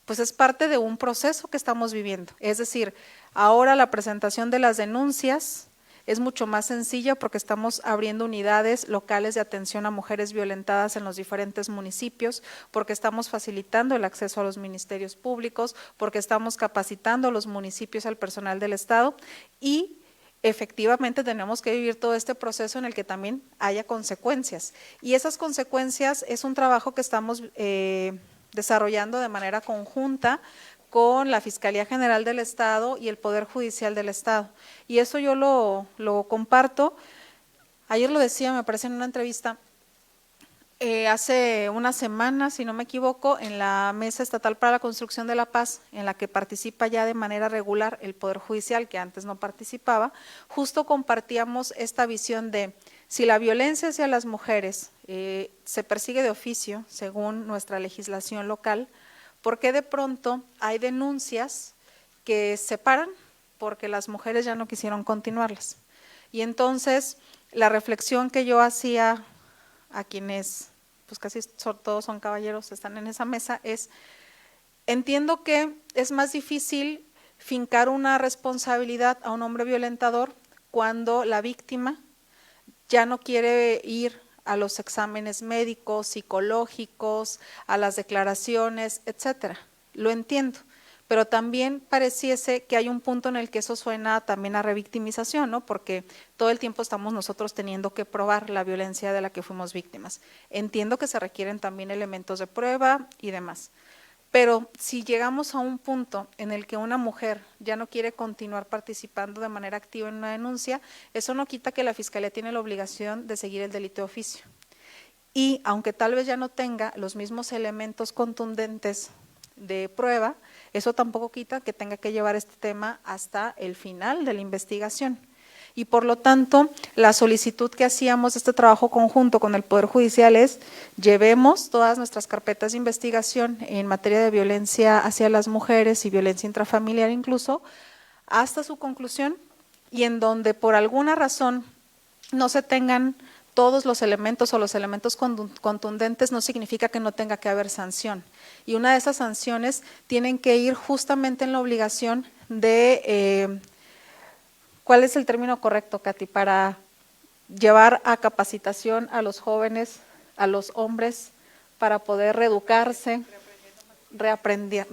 pues es parte de un proceso que estamos viviendo, es decir, ahora la presentación de las denuncias es mucho más sencilla porque estamos abriendo unidades locales de atención a mujeres violentadas en los diferentes municipios, porque estamos facilitando el acceso a los ministerios públicos, porque estamos capacitando a los municipios, al personal del Estado y efectivamente tenemos que vivir todo este proceso en el que también haya consecuencias. Y esas consecuencias es un trabajo que estamos desarrollando de manera conjunta con la Fiscalía General del Estado y el Poder Judicial del Estado. Y eso yo lo comparto. Ayer lo decía, me parece en una entrevista, hace una semana, si no me equivoco, en la Mesa Estatal para la Construcción de la Paz, en la que participa ya de manera regular el Poder Judicial, que antes no participaba, justo compartíamos esta visión de si la violencia hacia las mujeres se persigue de oficio, según nuestra legislación local, ¿Por qué de pronto hay denuncias que se paran porque las mujeres ya no quisieron continuarlas? Y entonces la reflexión que yo hacía a quienes, pues casi todos son caballeros, están en esa mesa, es, entiendo que es más difícil fincar una responsabilidad a un hombre violentador cuando la víctima ya no quiere ir a los exámenes médicos, psicológicos, a las declaraciones, etcétera. Lo entiendo, pero también pareciese que hay un punto en el que eso suena también a revictimización, ¿no? Porque todo el tiempo estamos nosotros teniendo que probar la violencia de la que fuimos víctimas. Entiendo que se requieren también elementos de prueba y demás. Pero si llegamos a un punto en el que una mujer ya no quiere continuar participando de manera activa en una denuncia, eso no quita que la Fiscalía tiene la obligación de seguir el delito de oficio. Y aunque tal vez ya no tenga los mismos elementos contundentes de prueba, eso tampoco quita que tenga que llevar este tema hasta el final de la investigación. Y por lo tanto, la solicitud que hacíamos de este trabajo conjunto con el Poder Judicial es, llevemos todas nuestras carpetas de investigación en materia de violencia hacia las mujeres y violencia intrafamiliar incluso, hasta su conclusión, y en donde por alguna razón no se tengan todos los elementos o los elementos contundentes, no significa que no tenga que haber sanción. Y una de esas sanciones tienen que ir justamente en la obligación de… ¿Cuál es el término correcto, Katy, para llevar a capacitación a los jóvenes, a los hombres, para poder reeducarse, reaprender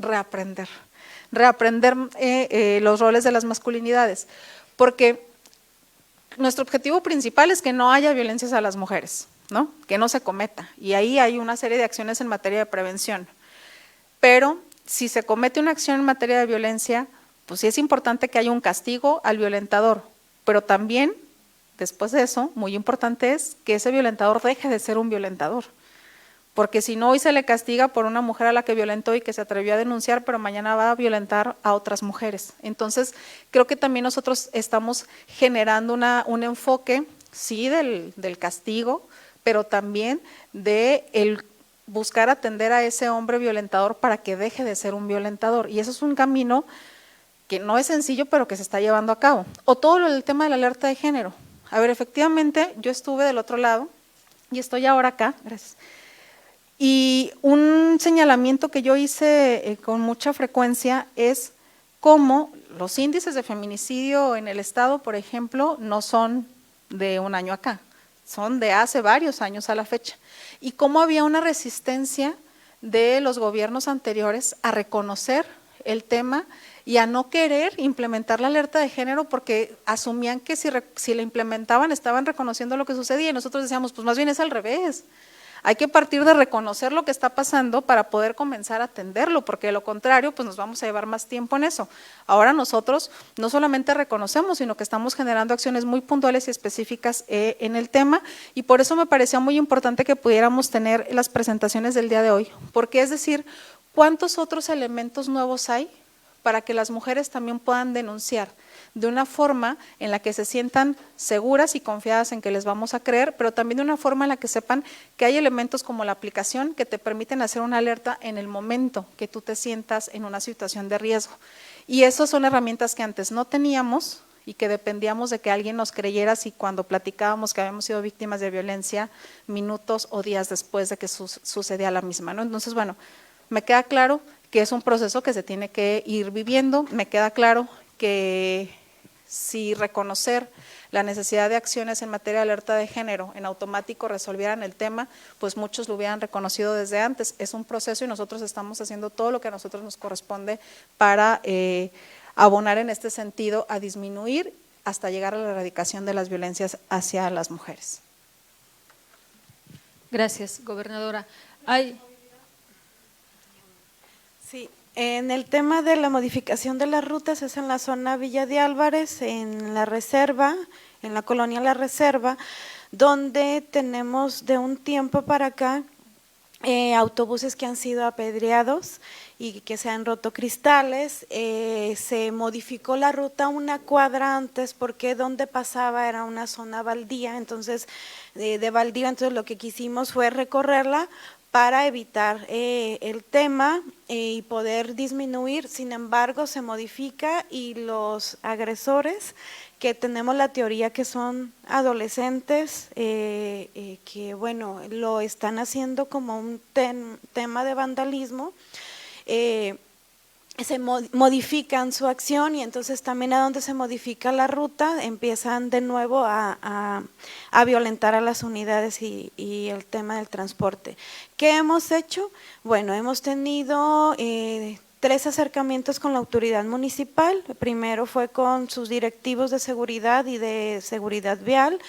los roles de las masculinidades? Porque nuestro objetivo principal es que no haya violencias a las mujeres, ¿no? Que no se cometa, y ahí hay una serie de acciones en materia de prevención. Pero si se comete una acción en materia de violencia, pues sí es importante que haya un castigo al violentador, pero también, después de eso, muy importante es que ese violentador deje de ser un violentador, porque si no, hoy se le castiga por una mujer a la que violentó y que se atrevió a denunciar, pero mañana va a violentar a otras mujeres. Entonces, creo que también nosotros estamos generando un enfoque, sí, del castigo, pero también de el buscar atender a ese hombre violentador para que deje de ser un violentador, y eso es un camino que no es sencillo, pero que se está llevando a cabo. O todo el tema de la alerta de género. A ver, efectivamente, yo estuve del otro lado y estoy ahora acá, gracias. Y un señalamiento que yo hice con mucha frecuencia es cómo los índices de feminicidio en el estado, por ejemplo, no son de un año acá, son de hace varios años a la fecha. Y cómo había una resistencia de los gobiernos anteriores a reconocer el tema y a no querer implementar la alerta de género porque asumían que si la implementaban estaban reconociendo lo que sucedía, y nosotros decíamos, pues más bien es al revés. Hay que partir de reconocer lo que está pasando para poder comenzar a atenderlo, porque de lo contrario, pues nos vamos a llevar más tiempo en eso. Ahora nosotros no solamente reconocemos, sino que estamos generando acciones muy puntuales y específicas en el tema, y por eso me parecía muy importante que pudiéramos tener las presentaciones del día de hoy, porque es decir, ¿cuántos otros elementos nuevos hay para que las mujeres también puedan denunciar de una forma en la que se sientan seguras y confiadas en que les vamos a creer, pero también de una forma en la que sepan que hay elementos como la aplicación que te permiten hacer una alerta en el momento que tú te sientas en una situación de riesgo? Y esas son herramientas que antes no teníamos y que dependíamos de que alguien nos creyera si cuando platicábamos que habíamos sido víctimas de violencia minutos o días después de que sucedía la misma, ¿no? Entonces, bueno, me queda claro que es un proceso que se tiene que ir viviendo, me queda claro que si reconocer la necesidad de acciones en materia de alerta de género en automático resolvieran el tema, pues muchos lo hubieran reconocido desde antes. Es un proceso y nosotros estamos haciendo todo lo que a nosotros nos corresponde para abonar en este sentido a disminuir hasta llegar a la erradicación de las violencias hacia las mujeres. Gracias, gobernadora. Sí, en el tema de la modificación de las rutas es en la zona Villa de Álvarez, en la reserva, en la colonia La Reserva, donde tenemos de un tiempo para acá autobuses que han sido apedreados y que se han roto cristales. Se modificó la ruta una cuadra antes porque donde pasaba era una zona baldía, entonces de baldío, entonces lo que quisimos fue recorrerla para evitar el tema y poder disminuir. Sin embargo, se modifica y los agresores, que tenemos la teoría que son adolescentes, que bueno, lo están haciendo como un tema de vandalismo, se modifican su acción y entonces también a donde se modifica la ruta empiezan de nuevo a violentar a las unidades y el tema del transporte. ¿Qué hemos hecho? Bueno, hemos tenido 3 acercamientos con la autoridad municipal. Primero fue con sus directivos de seguridad y de seguridad vial,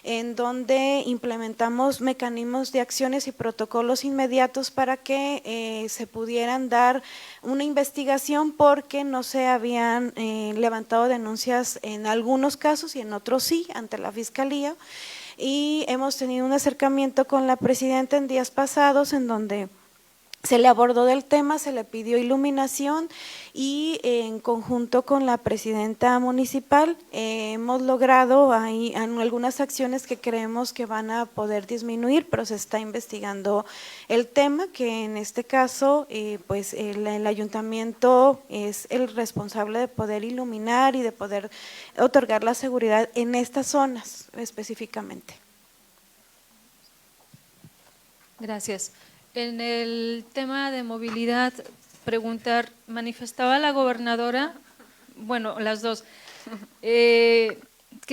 en donde implementamos mecanismos de acciones y protocolos inmediatos para que se pudieran dar una investigación, porque no se habían levantado denuncias en algunos casos y en otros sí, ante la Fiscalía. Y hemos tenido un acercamiento con la presidenta en días pasados, en donde se le abordó del tema, se le pidió iluminación y en conjunto con la presidenta municipal hemos logrado ahí algunas acciones que creemos que van a poder disminuir, pero se está investigando el tema, que en este caso pues el ayuntamiento es el responsable de poder iluminar y de poder otorgar la seguridad en estas zonas específicamente. Gracias. En el tema de movilidad, preguntar, manifestaba la gobernadora, bueno, las dos, que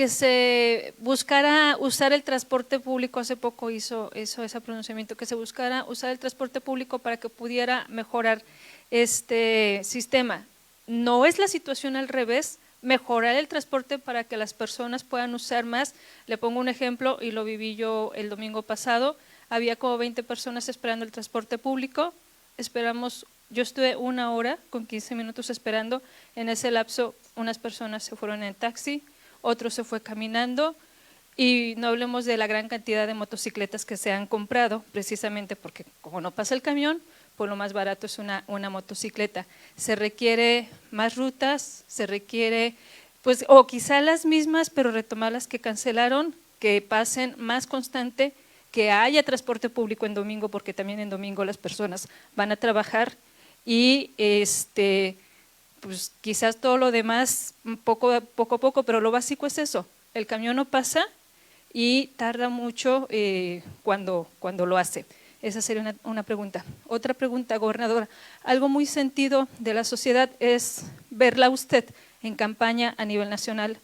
se buscara usar el transporte público, hace poco hizo ese pronunciamiento, que se buscara usar el transporte público para que pudiera mejorar este sistema. ¿No es la situación al revés? Mejorar el transporte para que las personas puedan usar más. Le pongo un ejemplo y lo viví yo el domingo pasado. Había como 20 personas esperando el transporte público, yo estuve 1 hora con 15 minutos esperando. En ese lapso unas personas se fueron en taxi, otros se fue caminando, y no hablemos de la gran cantidad de motocicletas que se han comprado, precisamente porque como no pasa el camión, pues lo más barato es una motocicleta. Se requiere más rutas, se requiere, pues, o quizá las mismas, pero retomar las que cancelaron, que pasen más constante, que haya transporte público en domingo, porque también en domingo las personas van a trabajar, y pues quizás todo lo demás poco a poco, pero lo básico es eso, el camión no pasa y tarda mucho cuando lo hace. Esa sería una pregunta. Otra pregunta, gobernadora, algo muy sentido de la sociedad es verla usted en campaña a nivel nacional,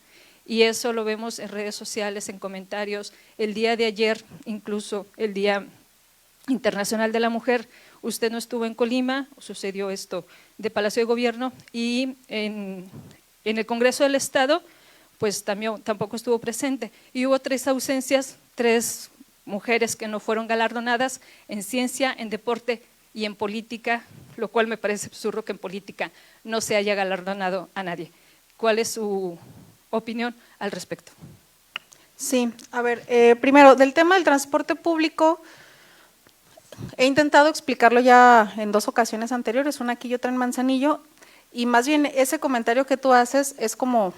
y eso lo vemos en redes sociales, en comentarios. El día de ayer, incluso el Día Internacional de la Mujer, usted no estuvo en Colima, sucedió esto de Palacio de Gobierno, y en el Congreso del Estado pues tampoco estuvo presente, y hubo 3 ausencias, 3 mujeres que no fueron galardonadas en ciencia, en deporte y en política, lo cual me parece absurdo que en política no se haya galardonado a nadie. ¿Cuál es su opinión al respecto? Sí, a ver, primero, del tema del transporte público, he intentado explicarlo ya en 2 ocasiones anteriores, una aquí y otra en Manzanillo, y más bien ese comentario que tú haces es como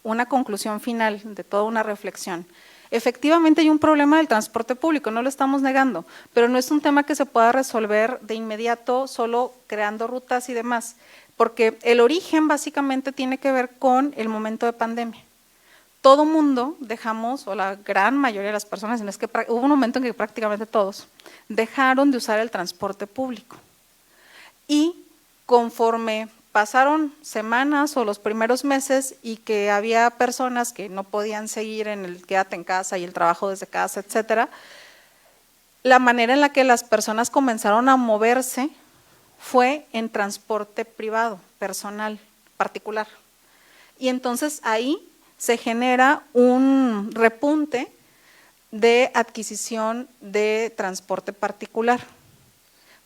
una conclusión final de toda una reflexión. Efectivamente hay un problema del transporte público, no lo estamos negando, pero no es un tema que se pueda resolver de inmediato solo creando rutas y demás, porque el origen básicamente tiene que ver con el momento de pandemia. Todo mundo dejamos, o la gran mayoría de las personas, es que hubo un momento en que prácticamente todos dejaron de usar el transporte público, y conforme pasaron semanas o los primeros meses y que había personas que no podían seguir en el quédate en casa y el trabajo desde casa, etcétera, la manera en la que las personas comenzaron a moverse fue en transporte privado, personal, particular. Y entonces ahí se genera un repunte de adquisición de transporte particular.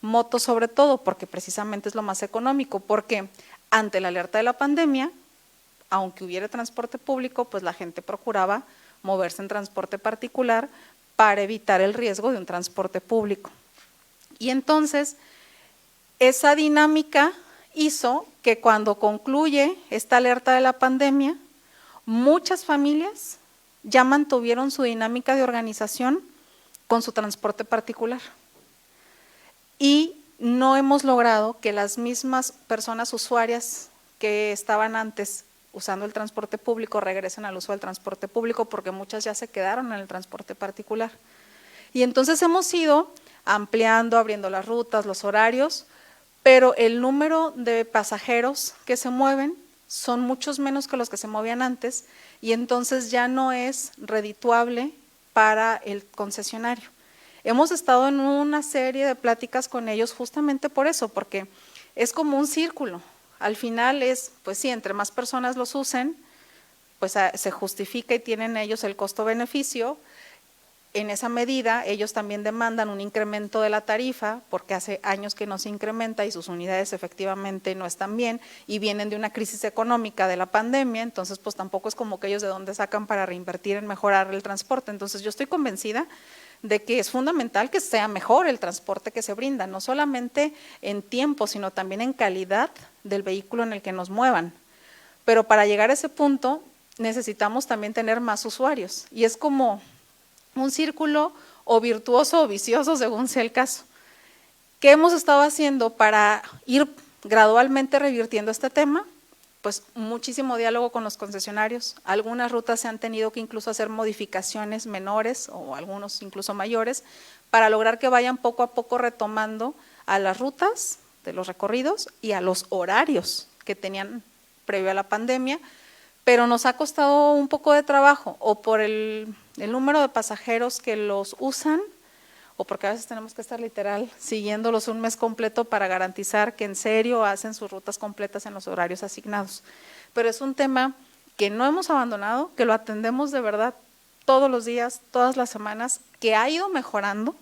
Motos sobre todo, porque precisamente es lo más económico, porque ante la alerta de la pandemia, aunque hubiera transporte público, pues la gente procuraba moverse en transporte particular para evitar el riesgo de un transporte público. Y entonces, esa dinámica hizo que cuando concluye esta alerta de la pandemia, muchas familias ya mantuvieron su dinámica de organización con su transporte particular. no hemos logrado que las mismas personas usuarias que estaban antes usando el transporte público regresen al uso del transporte público, porque muchas ya se quedaron en el transporte particular. Y entonces hemos ido ampliando, abriendo las rutas, los horarios, pero el número de pasajeros que se mueven son muchos menos que los que se movían antes, y entonces ya no es redituable para el concesionario. Hemos estado en una serie de pláticas con ellos justamente por eso, porque es como un círculo. Al final es, pues sí, entre más personas los usen, pues se justifica y tienen ellos el costo-beneficio. En esa medida, ellos también demandan un incremento de la tarifa, porque hace años que no se incrementa y sus unidades efectivamente no están bien y vienen de una crisis económica de la pandemia, entonces pues tampoco es como que ellos de dónde sacan para reinvertir en mejorar el transporte. Entonces yo estoy convencida de que es fundamental que sea mejor el transporte que se brinda, no solamente en tiempo, sino también en calidad del vehículo en el que nos muevan. Pero para llegar a ese punto necesitamos también tener más usuarios, y es como un círculo o virtuoso o vicioso según sea el caso. ¿Qué hemos estado haciendo para ir gradualmente revirtiendo este tema? Pues muchísimo diálogo con los concesionarios. Algunas rutas se han tenido que incluso hacer modificaciones menores o algunos incluso mayores para lograr que vayan poco a poco retomando a las rutas de los recorridos y a los horarios que tenían previo a la pandemia, pero nos ha costado un poco de trabajo, o por el número de pasajeros que los usan, o porque a veces tenemos que estar literal siguiéndolos un mes completo para garantizar que en serio hacen sus rutas completas en los horarios asignados. Pero es un tema que no hemos abandonado, que lo atendemos de verdad todos los días, todas las semanas, que ha ido mejorando,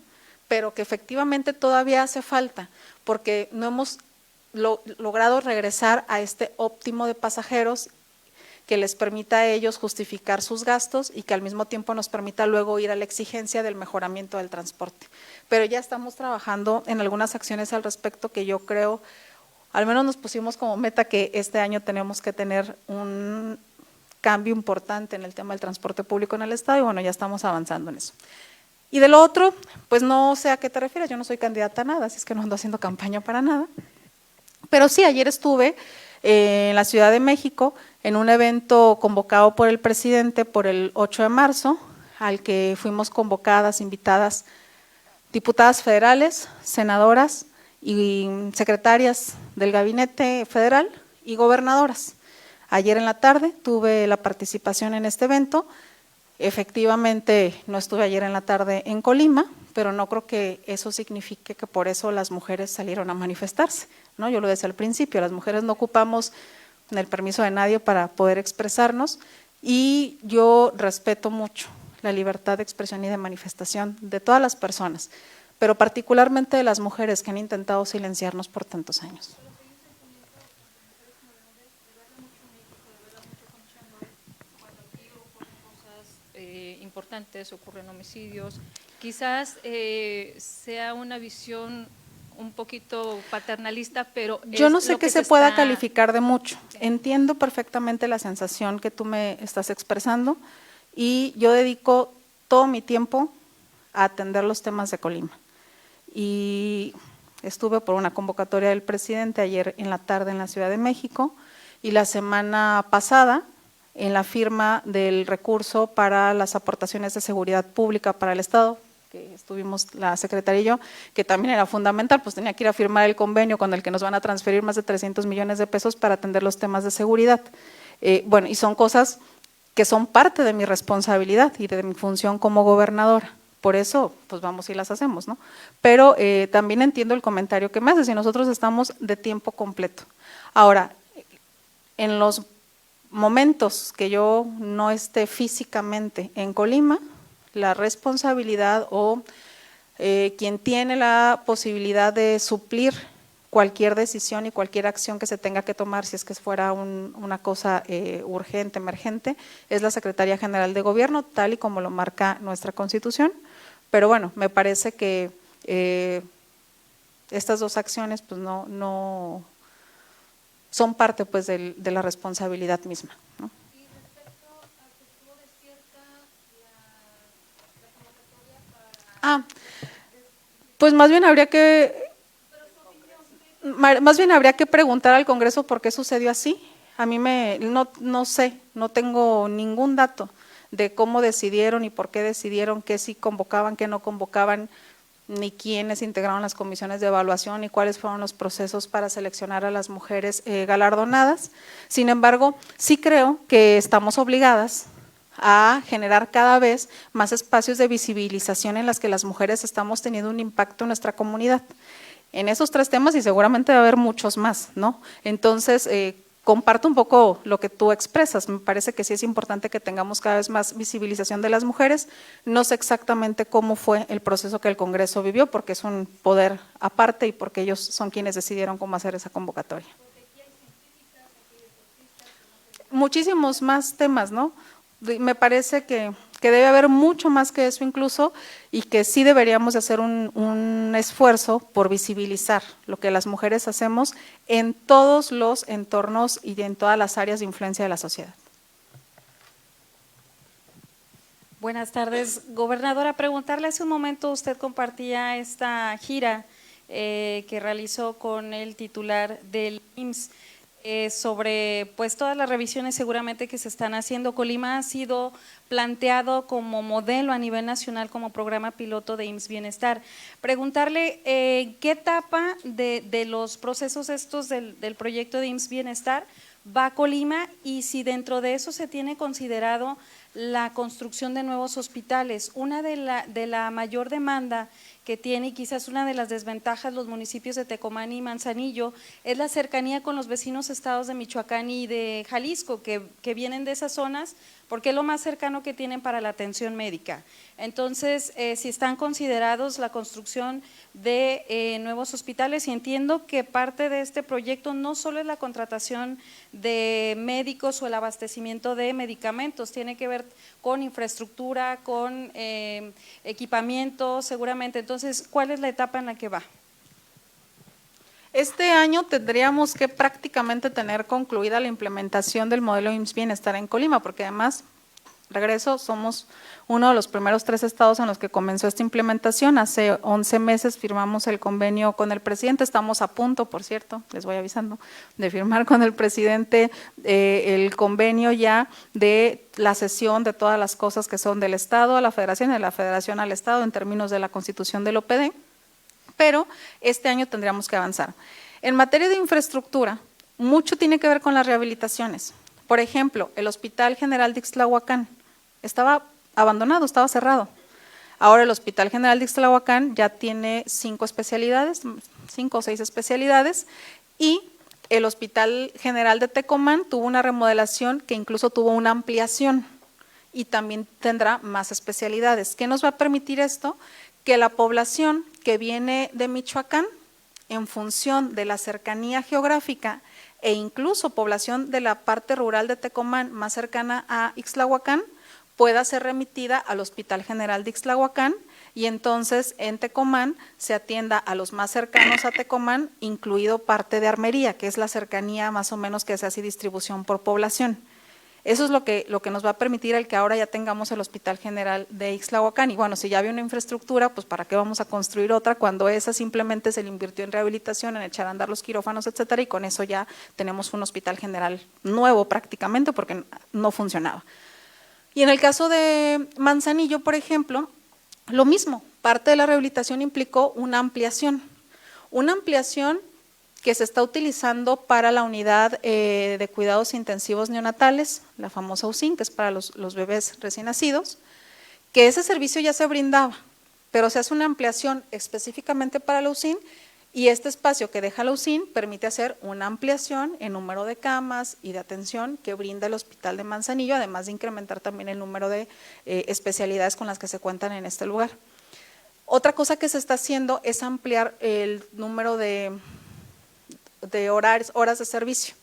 pero que efectivamente todavía hace falta, porque no hemos logrado regresar a este óptimo de pasajeros que les permita a ellos justificar sus gastos y que al mismo tiempo nos permita luego ir a la exigencia del mejoramiento del transporte. Pero ya estamos trabajando en algunas acciones al respecto que yo creo, al menos nos pusimos como meta que este año tenemos que tener un cambio importante en el tema del transporte público en el estado, y bueno, ya estamos avanzando en eso. Y de lo otro, pues no sé a qué te refieres, yo no soy candidata a nada, así es que no ando haciendo campaña para nada, pero sí, ayer estuve en la Ciudad de México en un evento convocado por el presidente por el 8 de marzo, al que fuimos convocadas, invitadas, diputadas federales, senadoras y secretarias del gabinete federal y gobernadoras. Ayer en la tarde tuve la participación en este evento. Efectivamente, no estuve ayer en la tarde en Colima, pero no creo que eso signifique que por eso las mujeres salieron a manifestarse, ¿no? Yo lo decía al principio, las mujeres no ocupamos el permiso de nadie para poder expresarnos, y yo respeto mucho la libertad de expresión y de manifestación de todas las personas, pero particularmente de las mujeres que han intentado silenciarnos por tantos años. Importantes, ocurren homicidios, quizás sea una visión un poquito paternalista, pero yo no sé que se pueda calificar de mucho. Entiendo perfectamente la sensación que tú me estás expresando, y yo dedico todo mi tiempo a atender los temas de Colima. Y estuve por una convocatoria del presidente ayer en la tarde en la Ciudad de México, y la semana pasada en la firma del recurso para las aportaciones de seguridad pública para el Estado, que estuvimos la secretaria y yo, que también era fundamental, pues tenía que ir a firmar el convenio con el que nos van a transferir más de 300 millones de pesos para atender los temas de seguridad. Bueno, y son cosas que son parte de mi responsabilidad y de mi función como gobernadora. Por eso, pues vamos y las hacemos, ¿no? Pero también entiendo el comentario que me haces, y nosotros estamos de tiempo completo. Ahora, en los momentos que yo no esté físicamente en Colima, la responsabilidad o quien tiene la posibilidad de suplir cualquier decisión y cualquier acción que se tenga que tomar, si es que fuera una cosa urgente, emergente, es la Secretaría General de Gobierno, tal y como lo marca nuestra Constitución. Pero bueno, me parece que estas dos acciones pues no son parte pues de la responsabilidad misma, ¿no? Y respecto a que estuvo desierta la convocatoria para… Pues más bien habría que… Pero su opinión Más bien habría que preguntar al Congreso por qué sucedió así. A mí no sé, no tengo ningún dato de cómo decidieron y por qué decidieron, qué sí convocaban, qué no convocaban, ni quiénes integraron las comisiones de evaluación, ni cuáles fueron los procesos para seleccionar a las mujeres galardonadas. Sin embargo, sí creo que estamos obligadas a generar cada vez más espacios de visibilización en las que las mujeres estamos teniendo un impacto en nuestra comunidad. En esos 3 temas y seguramente va a haber muchos más, ¿no? Entonces, comparto un poco lo que tú expresas, me parece que sí es importante que tengamos cada vez más visibilización de las mujeres. No sé exactamente cómo fue el proceso que el Congreso vivió, porque es un poder aparte y porque ellos son quienes decidieron cómo hacer esa convocatoria. Muchísimos más temas, ¿no? Me parece que debe haber mucho más que eso incluso y que sí deberíamos de hacer un esfuerzo por visibilizar lo que las mujeres hacemos en todos los entornos y en todas las áreas de influencia de la sociedad. Buenas tardes, gobernadora. Preguntarle, hace un momento usted compartía esta gira que realizó con el titular del IMSS. Sobre pues todas las revisiones seguramente que se están haciendo. Colima ha sido planteado como modelo a nivel nacional como programa piloto de IMSS Bienestar. Preguntarle qué etapa de los procesos estos del proyecto de IMSS Bienestar va Colima y si dentro de eso se tiene considerado la construcción de nuevos hospitales. Una de la mayor demanda que tiene y quizás una de las desventajas los municipios de Tecomán y Manzanillo es la cercanía con los vecinos estados de Michoacán y de Jalisco que vienen de esas zonas porque es lo más cercano que tienen para la atención médica. Entonces, si están considerados la construcción de nuevos hospitales y entiendo que parte de este proyecto no solo es la contratación de médicos o el abastecimiento de medicamentos, tiene que ver con infraestructura, con equipamiento seguramente. Entonces, ¿cuál es la etapa en la que va? Este año tendríamos que prácticamente tener concluida la implementación del modelo IMSS Bienestar en Colima, porque además, regreso, somos uno de los primeros 3 estados en los que comenzó esta implementación. Hace 11 meses firmamos el convenio con el presidente, estamos a punto, por cierto, les voy avisando, de firmar con el presidente el convenio ya de la cesión de todas las cosas que son del estado a la federación y de la federación al estado en términos de la constitución del OPD. Pero este año tendríamos que avanzar. En materia de infraestructura, mucho tiene que ver con las rehabilitaciones. Por ejemplo, el Hospital General de Ixtlahuacán estaba abandonado, estaba cerrado. Ahora el Hospital General de Ixtlahuacán ya tiene 5 especialidades, 5 o 6 especialidades, y el Hospital General de Tecomán tuvo una remodelación que incluso tuvo una ampliación y también tendrá más especialidades. ¿Qué nos va a permitir esto? Que la población que viene de Michoacán, en función de la cercanía geográfica e incluso población de la parte rural de Tecomán más cercana a Ixtlahuacán, pueda ser remitida al Hospital General de Ixtlahuacán y entonces en Tecomán se atienda a los más cercanos a Tecomán, incluido parte de Armería, que es la cercanía más o menos que se hace distribución por población. Eso es lo que nos va a permitir el que ahora ya tengamos el Hospital General de Ixtlahuacán. Y bueno, si ya había una infraestructura, pues ¿para qué vamos a construir otra cuando esa simplemente se le invirtió en rehabilitación, en echar a andar los quirófanos, etcétera? Y con eso ya tenemos un hospital general nuevo prácticamente porque no funcionaba. Y en el caso de Manzanillo, por ejemplo, lo mismo, parte de la rehabilitación implicó una ampliación que se está utilizando para la unidad de cuidados intensivos neonatales, la famosa UCIN, que es para los bebés recién nacidos, que ese servicio ya se brindaba, pero se hace una ampliación específicamente para la UCIN y este espacio que deja la UCIN permite hacer una ampliación en número de camas y de atención que brinda el Hospital de Manzanillo, además de incrementar también el número de especialidades con las que se cuentan en este lugar. Otra cosa que se está haciendo es ampliar el número de horas de servicio,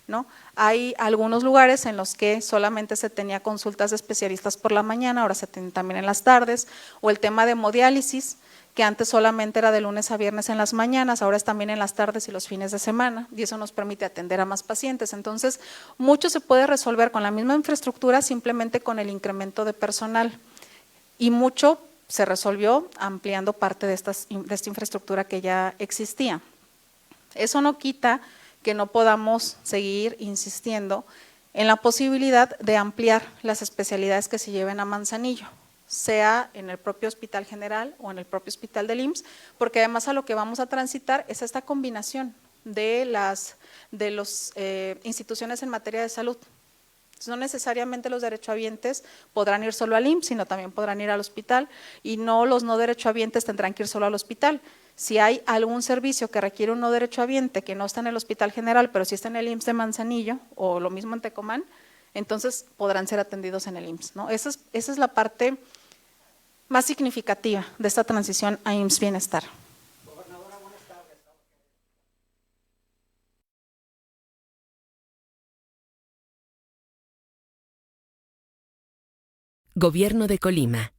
¿no? Hay algunos lugares en los que solamente se tenía consultas de especialistas por la mañana, ahora se tienen también en las tardes, o el tema de hemodiálisis, que antes solamente era de lunes a viernes en las mañanas, ahora es también en las tardes y los fines de semana, y eso nos permite atender a más pacientes. Entonces, mucho se puede resolver con la misma infraestructura, simplemente con el incremento de personal, y mucho se resolvió ampliando parte de esta infraestructura que ya existía. Eso no quita que no podamos seguir insistiendo en la posibilidad de ampliar las especialidades que se lleven a Manzanillo, sea en el propio Hospital General o en el propio Hospital del IMSS, porque además a lo que vamos a transitar es esta combinación de las instituciones en materia de salud. No necesariamente los derechohabientes podrán ir solo al IMSS, sino también podrán ir al hospital, y no los no derechohabientes tendrán que ir solo al hospital. Si hay algún servicio que requiere un no derechohabiente que no está en el Hospital General, pero sí está en el IMSS de Manzanillo, o lo mismo en Tecomán, entonces podrán ser atendidos en el IMSS, ¿no? Esa es la parte más significativa de esta transición a IMSS Bienestar. Gobierno de Colima.